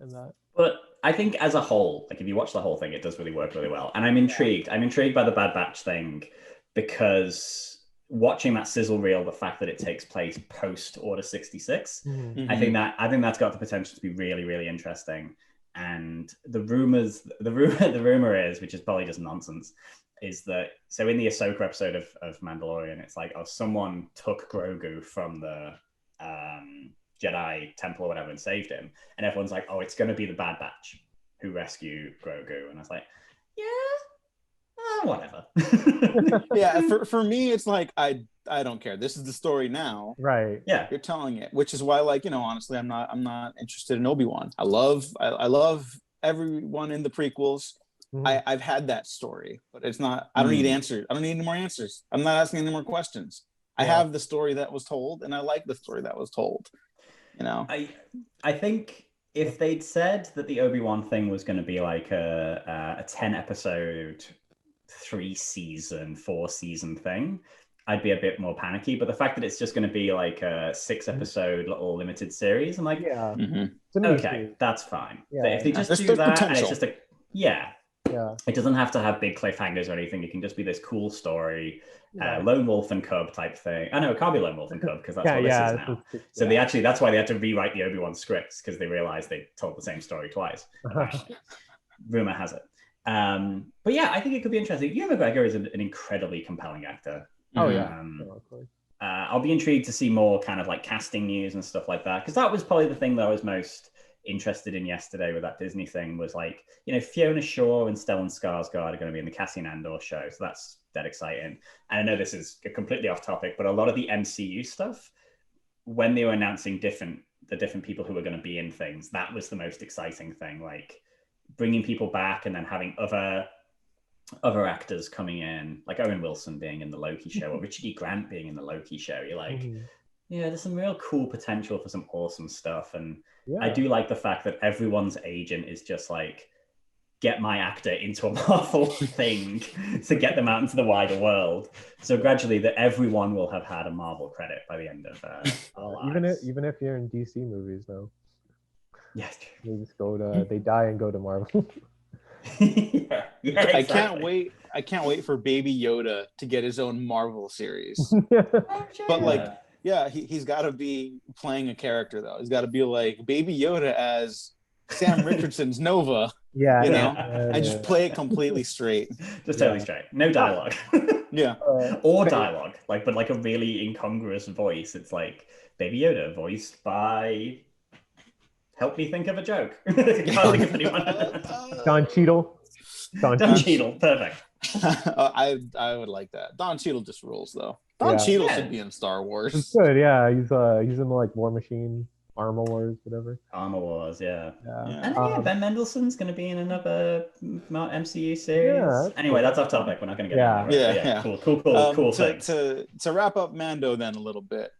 in that. But I think as a whole, like if you watch the whole thing, it does really work really well. And I'm intrigued. I'm intrigued by the Bad Batch thing, because watching that sizzle reel, the fact that it takes place post Order 66, Mm-hmm. I think that's got the potential to be really, really interesting. And the rumor is, which is probably just nonsense, is that so in the Ahsoka episode of Mandalorian, it's like, oh, someone took Grogu from the Jedi temple or whatever and saved him, and everyone's like, oh, it's going to be the Bad Batch who rescue Grogu, and I was like, whatever. Yeah, for me, it's like I don't care. This is the story now. Right. Yeah. You're telling it, which is why, like, you know, honestly, I'm not interested in Obi-Wan. I love everyone in the prequels. Mm-hmm. I've had that story, but it's not. I don't need answers. I don't need any more answers. I'm not asking any more questions. I have the story that was told, and I like the story that was told. You know, I think if they'd said that the Obi-Wan thing was going to be like a 10 episode, 4 season thing, I'd be a bit more panicky. But the fact that it's just going to be like a 6 episode little limited series, I'm like, okay, that's fine. Yeah. If they just do that, potential. And it's just it doesn't have to have big cliffhangers or anything. It can just be this cool story, lone wolf and cub type thing. I know it can't be lone wolf and cub because that's what this is now. So that's why they had to rewrite the Obi-Wan scripts, because they realized they told the same story twice. Rumor has it. But yeah, I think it could be interesting. Ewan McGregor is an incredibly compelling actor. Oh yeah. I'll be intrigued to see more kind of like casting news and stuff like that, because that was probably the thing that I was most interested in yesterday with that Disney thing, was like, you know, Fiona Shaw and Stellan Skarsgård are going to be in the Cassian Andor show, so that's dead exciting. And I know this is completely off topic, but a lot of the MCU stuff, when they were announcing the different people who were going to be in things, that was the most exciting thing, like bringing people back and then having other actors coming in, like Owen Wilson being in the Loki show or Richard E. Grant being in the Loki show. You're like, there's some real cool potential for some awesome stuff. And I do like the fact that everyone's agent is just like, get my actor into a Marvel thing to get them out into the wider world. So gradually that everyone will have had a Marvel credit by the end of our lives. Even if you're in DC movies though. Yes. They just they die and go to Marvel. Exactly. I can't wait for Baby Yoda to get his own Marvel series. But like, he's got to be playing a character though. He's got to be like Baby Yoda as Sam Richardson's Nova. And just play it completely straight. Just totally straight. No dialogue. Or dialogue, but like a really incongruous voice. It's like Baby Yoda voiced by. Help me think of a joke. Can't think of anyone. Don Cheadle. Don Cheadle, perfect. I would like that. Don Cheadle just rules though. Don Cheadle should be in Star Wars. It's good, yeah. He's in like War Machine. Armor Wars, whatever. Armor Wars, yeah. Yeah. And then, Ben Mendelsohn's going to be in another MCU series. Yeah, Anyway, that's off topic. We're not going to get into that. Yeah. Cool things. To wrap up Mando then a little bit.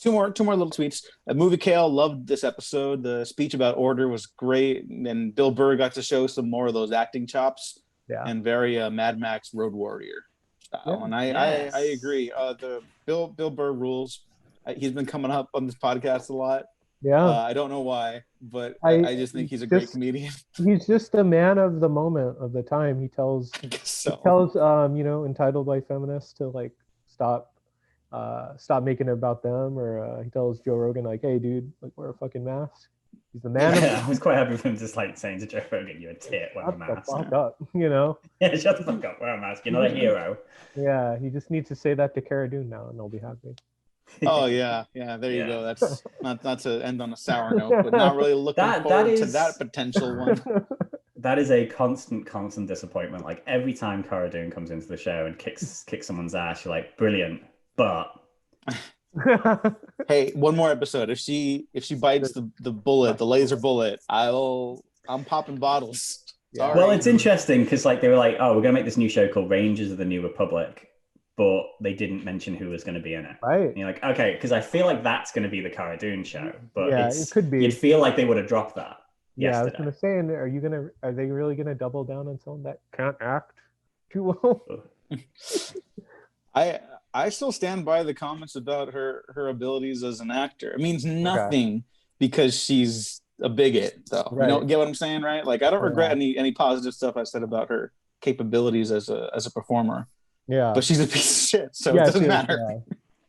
Two more little tweets. Movie Kale loved this episode. The speech about order was great, and Bill Burr got to show some more of those acting chops. Yeah. And very Mad Max Road Warrior style. Yeah. And I agree. The Bill Burr rules. He's been coming up on this podcast a lot. Yeah. I don't know why, but I just think he's a great comedian. He's just a man of the moment, of the time. He tells entitled white feminists to like stop making it about them, or he tells Joe Rogan like, hey dude, like wear a fucking mask. He's the man. I was quite happy with him just like saying to Joe Rogan, "You're a tit, wear a mask." Shut the fuck up, you know. Yeah, shut the fuck up, wear a mask. You're not a hero. Yeah, he just needs to say that to Cara Dune now, and they'll be happy. Oh yeah. There you go. That's not to end on a sour note, but not really looking forward to that potential one. That is a constant disappointment. Like every time Cara Dune comes into the show and kicks someone's ass, you're like, brilliant, but. Hey, one more episode. If she bites the bullet, the laser bullet, I'm popping bottles. Yeah. Well, it's interesting because like they were like, oh, we're gonna make this new show called Rangers of the New Republic, but they didn't mention who was going to be in it. Right. And you're like, okay, because I feel like that's going to be the Cara Dune show, but it could be. You'd feel like they would have dropped that. Yeah, yesterday. I was going to say, are they really gonna double down on someone that can't act too well? I still stand by the comments about her abilities as an actor. It means nothing because she's a bigot, though. Right. You know, get what I'm saying, right? Like I don't regret any positive stuff I said about her capabilities as a performer. Yeah, but she's a piece of shit, so it doesn't matter.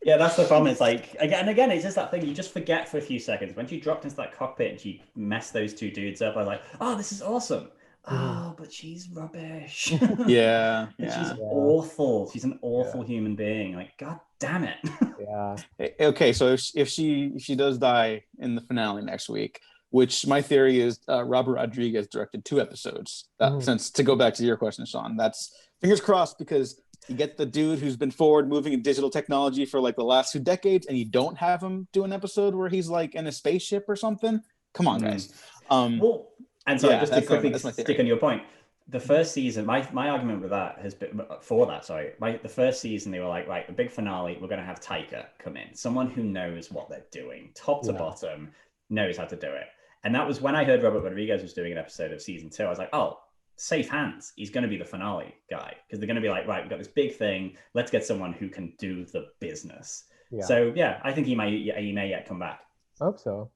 Yeah, that's the problem. It's like again, it's just that thing you just forget for a few seconds. When she dropped into that cockpit and she messed those two dudes up, I was like, oh, this is awesome. Oh, but she's rubbish. Yeah. She's awful. She's an awful human being. Like, god damn it. Yeah. Okay, so if she does die in the finale next week, which my theory is Robert Rodriguez directed 2 episodes. Since to go back to your question, Sean, that's fingers crossed because you get the dude who's been forward moving in digital technology for like the last 2 decades, and you don't have him do an episode where he's like in a spaceship or something. Come on, guys. Well, and so just to quickly stick on your point, the first season, my argument with that has been the first season they were like, right, the big finale, we're going to have Taika come in, someone who knows what they're doing, top to bottom, knows how to do it. And that was when I heard Robert Rodriguez was doing an episode of season 2. I was like, oh, safe hands. He's going to be the finale guy because they're going to be like, right, we've got this big thing. Let's get someone who can do the business. Yeah. So yeah, I think he may yet come back. I hope so.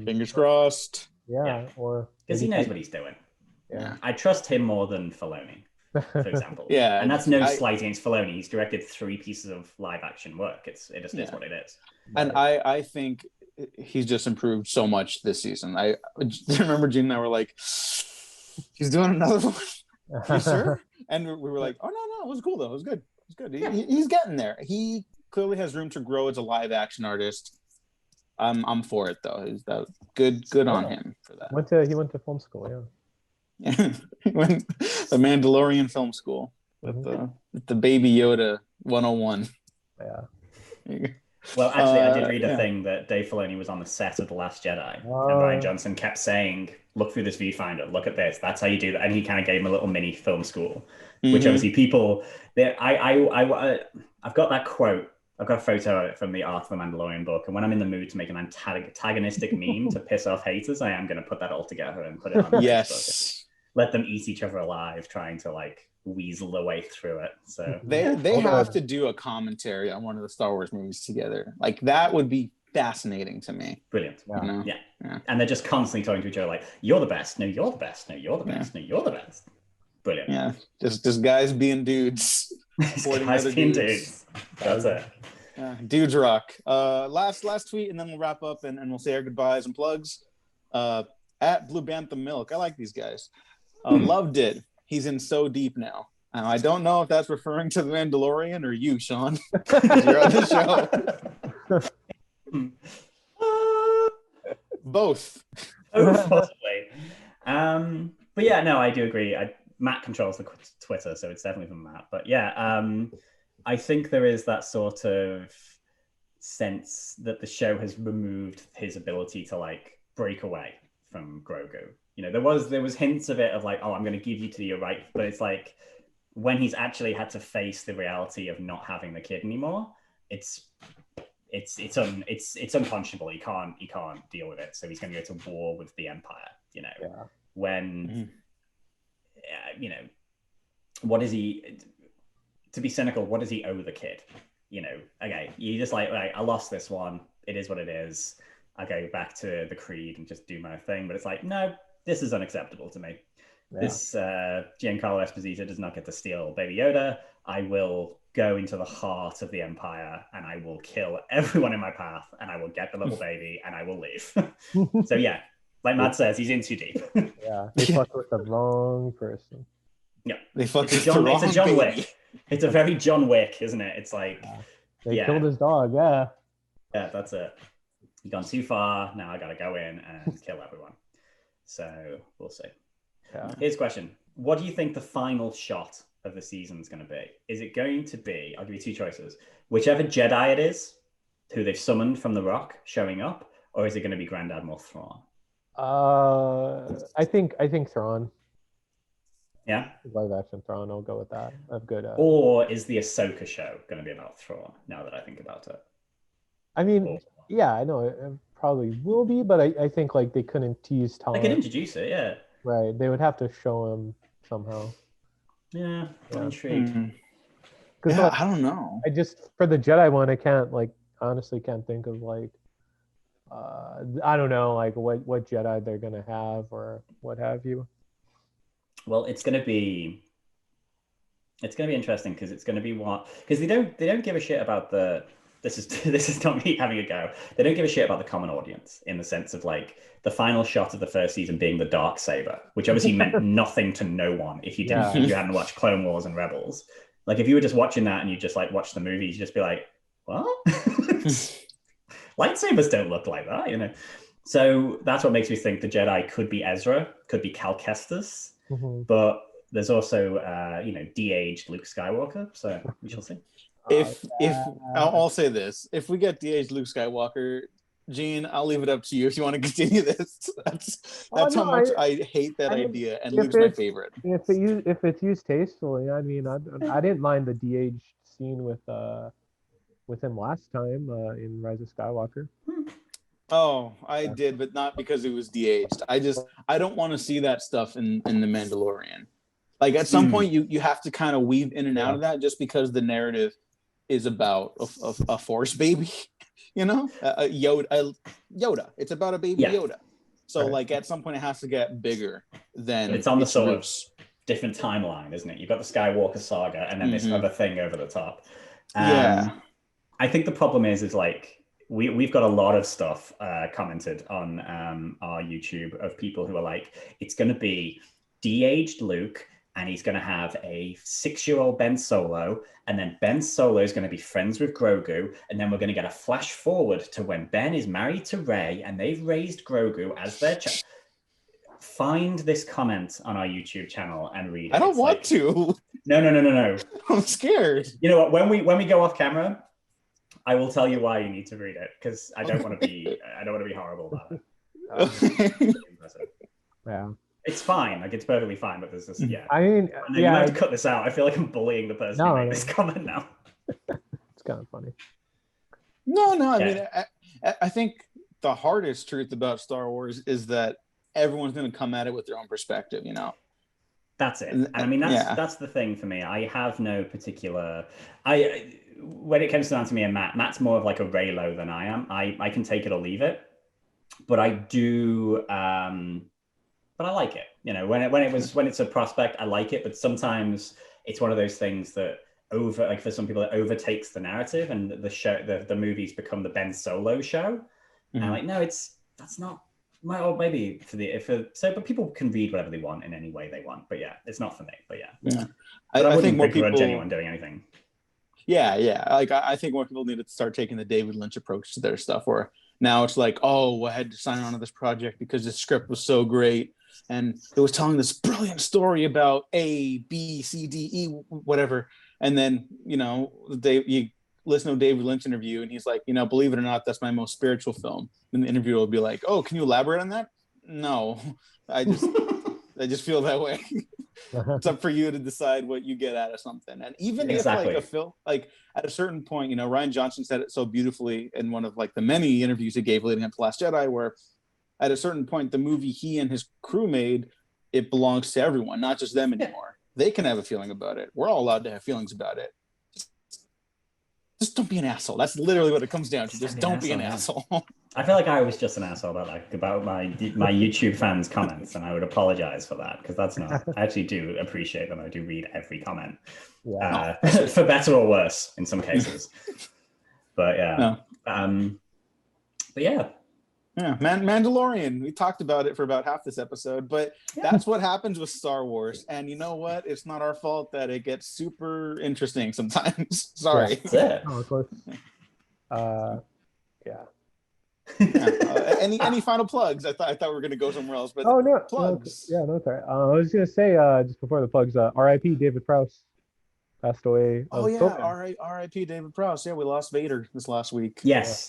Fingers crossed. Yeah. Or because he knows what he's doing. Yeah. I trust him more than Filoni, for example. Yeah. And that's no slight against Filoni. He's directed 3 pieces of live action work. It just is what it is. And I think he's just improved so much this season. I remember Gene and I were like, he's doing another one. You sure? And we were like, oh no, it was cool though. It was good. It's good. He's getting there. He clearly has room to grow as a live action artist. I'm for it though. He's good on him for that. He went to film school, Yeah. He went the Mandalorian film school with the Baby Yoda 101. Yeah. Well, actually, I did read a thing that Dave Filoni was on the set of The Last Jedi, and Rian Johnson kept saying, look through this viewfinder, look at this, that's how you do that. And he kind of gave him a little mini film school, which obviously people, I've got that quote, I've got a photo of it from the Art of the Mandalorian book, and when I'm in the mood to make an antagonistic meme to piss off haters, I am going to put that all together and put it on Facebook. Let them eat each other alive, trying to like weasel their way through it. So they have to do a commentary on one of the Star Wars movies together. Like that would be fascinating to me. Brilliant. You know? Yeah. And they're just constantly talking to each other like, you're the best. No, you're the best. No, you're the best. No, you're the best. Brilliant. Yeah. Just guys being dudes. Guys being dudes. That's it. Yeah. Dudes rock. Last tweet, and then we'll wrap up and we'll say our goodbyes and plugs. At Blue Bantha Milk. I like these guys. Loved it. He's in so deep now. I don't know if that's referring to the Mandalorian or you, Sean. You're on the show. Both. Possibly. But yeah, no, I do agree. Matt controls the Twitter, so it's definitely from Matt. But yeah, I think there is that sort of sense that the show has removed his ability to like break away from Grogu. You know, there was hints of it of like, oh, I'm going to give you to your right, but it's like when he's actually had to face the reality of not having the kid anymore, it's unconscionable. He can't deal with it, so he's going to go to war with the Empire. You know, when you know, what is he? To be cynical, what does he owe the kid? You know, okay, you just like, I lost this one. It is what it is. I go back to the creed and just do my thing. But it's like, no, this is unacceptable to me. Yeah. This Giancarlo Esposito does not get to steal Baby Yoda. I will go into the heart of the Empire and I will kill everyone in my path and I will get the little baby and I will leave. So yeah, like Matt says, he's in too deep. Yeah, they fucked with the wrong person. Yeah, they fucked with the wrong It's a John baby. Wick. It's a very John Wick, isn't it? It's like they killed his dog. Yeah, that's it. You've gone too far. Now I got to go in and kill everyone. So we'll see. Yeah. Here's a question. What do you think the final shot of the season is going to be? Is it going to be, I'll give you two choices, whichever Jedi it is, who they've summoned from the rock showing up, or is it going to be Grand Admiral Thrawn? I think Thrawn. Yeah? Live action Thrawn, I'll go with that. I've good. Or is the Ahsoka show going to be about Thrawn, now that I think about it? I mean, yeah, I know it probably will be, but I think like they couldn't tease Tom. They could introduce it, yeah. Right, they would have to show him somehow. Yeah, I'm intrigued. Yeah, like, I don't know. I just, for the Jedi one, I can't like honestly can't think of like I don't know like what Jedi they're gonna have or what have you. Well, it's gonna be interesting because it's gonna be because they don't give a shit about the. This is not me having a go. They don't give a shit about the common audience in the sense of like the final shot of the first season being the Darksaber, which obviously meant nothing to no one if you didn't if you hadn't watched Clone Wars and Rebels. Like if you were just watching that and you just like watch the movies, you just be like, what? Lightsabers don't look like that, you know. So that's what makes me think the Jedi could be Ezra, could be Cal Kestis, but there's also de-aged Luke Skywalker. So we shall see. If I'll say this, if we get de-aged Luke Skywalker, Gene, I'll leave it up to you if you want to continue this. That's how much I hate that idea, and Luke's my favorite. If it's used tastefully, I mean, I didn't mind the de-aged scene with him last time in Rise of Skywalker. Oh, I did, but not because it was de-aged. I don't want to see that stuff in The Mandalorian. Like at some point, you have to kind of weave in and out of that, just because the narrative is about a Force baby, you know, Yoda. It's about a baby Yoda. So like at some point it has to get bigger than it's on the sort of different timeline, isn't it? You've got the Skywalker saga and then this other thing over the top. I think the problem is like we've got a lot of stuff commented on our YouTube of people who are like, it's going to be de-aged Luke. And he's going to have a 6-year-old Ben Solo, and then Ben Solo is going to be friends with Grogu, and then we're going to get a flash forward to when Ben is married to Rey, and they've raised Grogu as their child. Find this comment on our YouTube channel and read it. I don't want to. No. I'm scared. You know what? When we go off camera, I will tell you why you need to read it because I don't want to be horrible about it. Yeah. It's fine, like it's perfectly fine, but there's this, I mean, you might have to cut this out. I feel like I'm bullying the person who made this comment now. It's kind of funny. No, I mean, I think the hardest truth about Star Wars is that everyone's going to come at it with their own perspective, you know? That's it. And I mean, that's the thing for me. I have no particular... when it comes down to me and Matt's more of like a Raylo than I am. I can take it or leave it. But I do... but I like it, you know, when it's a prospect, I like it. But sometimes it's one of those things that for some people, it overtakes the narrative and the movies become the Ben Solo show. And I'm like, no, that's not well, maybe but people can read whatever they want in any way they want. But yeah, it's not for me, but yeah. But I think more people anyone doing anything. Yeah. Like I think more people need to start taking the David Lynch approach to their stuff where now it's like, oh, I had to sign on to this project because the script was so great. And it was telling this brilliant story about A, B, C, D, E, whatever. And then, you know, you listen to a David Lynch interview and he's like, believe it or not, that's my most spiritual film. And the interviewer will be like, oh, can you elaborate on that? No, I just feel that way. It's up for you to decide what you get out of something. And even if like a film, like at a certain point, Rian Johnson said it so beautifully in one of like the many interviews he gave leading up to Last Jedi, where at a certain point, the movie he and his crew made, it belongs to everyone, not just them anymore. They can have a feeling about it. We're all allowed to have feelings about it. Just don't be an asshole. That's literally what it comes down to. Just don't be an asshole. I feel like I was just an asshole about my YouTube fans' comments, and I would apologize for that, because that's not. I actually do appreciate them. I do read every comment, for better or worse in some cases. But yeah, but yeah. Yeah, Mandalorian. We talked about it for about half this episode, but that's what happens with Star Wars. And you know what? It's not our fault that it gets super interesting sometimes. Sorry. That's it. Oh, of course. Any final plugs? I thought we were going to go somewhere else, but plugs. No, sorry. I was going to say just before the plugs, R.I.P. David Prowse passed away. R.I.P. David Prowse. Yeah, we lost Vader this last week. Yes.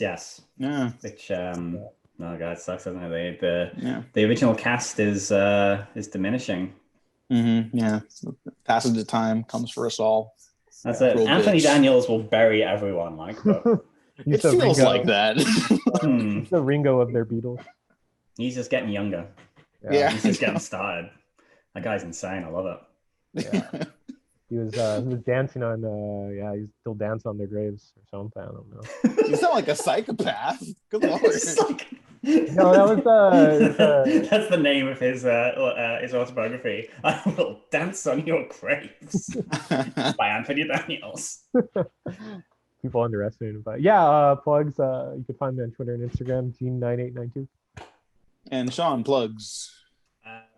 Yeah. Which oh god, it sucks, doesn't it? The original cast is diminishing. Mm-hmm. Yeah. Passage of time comes for us all. That's it. Anthony Daniels will bury everyone, but it feels like that. He's the Ringo of their Beatles. He's just getting younger. Yeah. He's just getting started. That guy's insane. I love it. Yeah. He was dancing on he's still dancing on their graves or something. I don't know. You sound like a psychopath. Good lord. No, that was that's the name of his autobiography. I will dance on your graves by Anthony Daniels. People underestimate him, but plugs. You can find me on Twitter and Instagram, Gene9892. And Sean, plugs.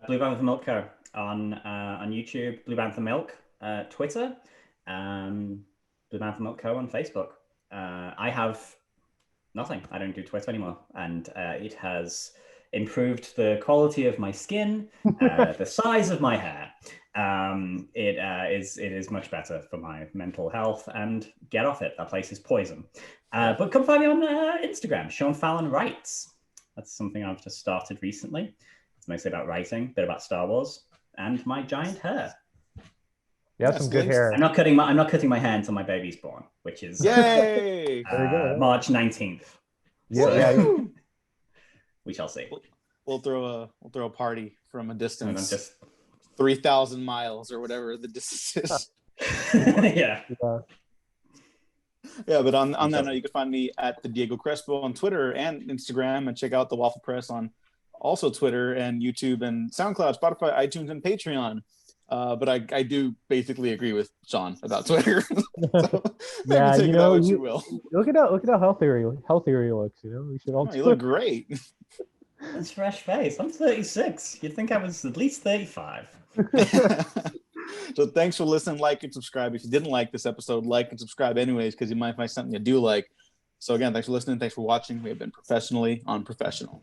Blue Banther Milk Co. on YouTube, Blue Banther Milk, Twitter, Blue Banther Milk Co. on Facebook. I have nothing. I don't do Twitter anymore, and it has improved the quality of my skin, the size of my hair. It is much better for my mental health, and get off it. That place is poison. But come find me on Instagram, Sean Fallon Writes. That's something I've just started recently. It's mostly about writing, a bit about Star Wars, and my giant hair. You have some good hair. I'm not cutting my hair until my baby's born, which is yay March 19th. Yeah, we shall see. We'll throw a party from a distance. Just 3,000 miles or whatever the distance is. Yeah. Yeah, but on that note, you can find me at the Diego Crespo on Twitter and Instagram, and check out the Waffle Press on also Twitter and YouTube and SoundCloud, Spotify, iTunes, and Patreon. But I do basically agree with Sean about Twitter. So, yeah, you will. Look at how healthier he looks. We should all. You look great. That's fresh face. I'm 36. You'd think I was at least 35. So thanks for listening. Like and subscribe. If you didn't like this episode, like and subscribe anyways, because you might find something you do like. So again, thanks for listening. Thanks for watching. We have been professionally unprofessional.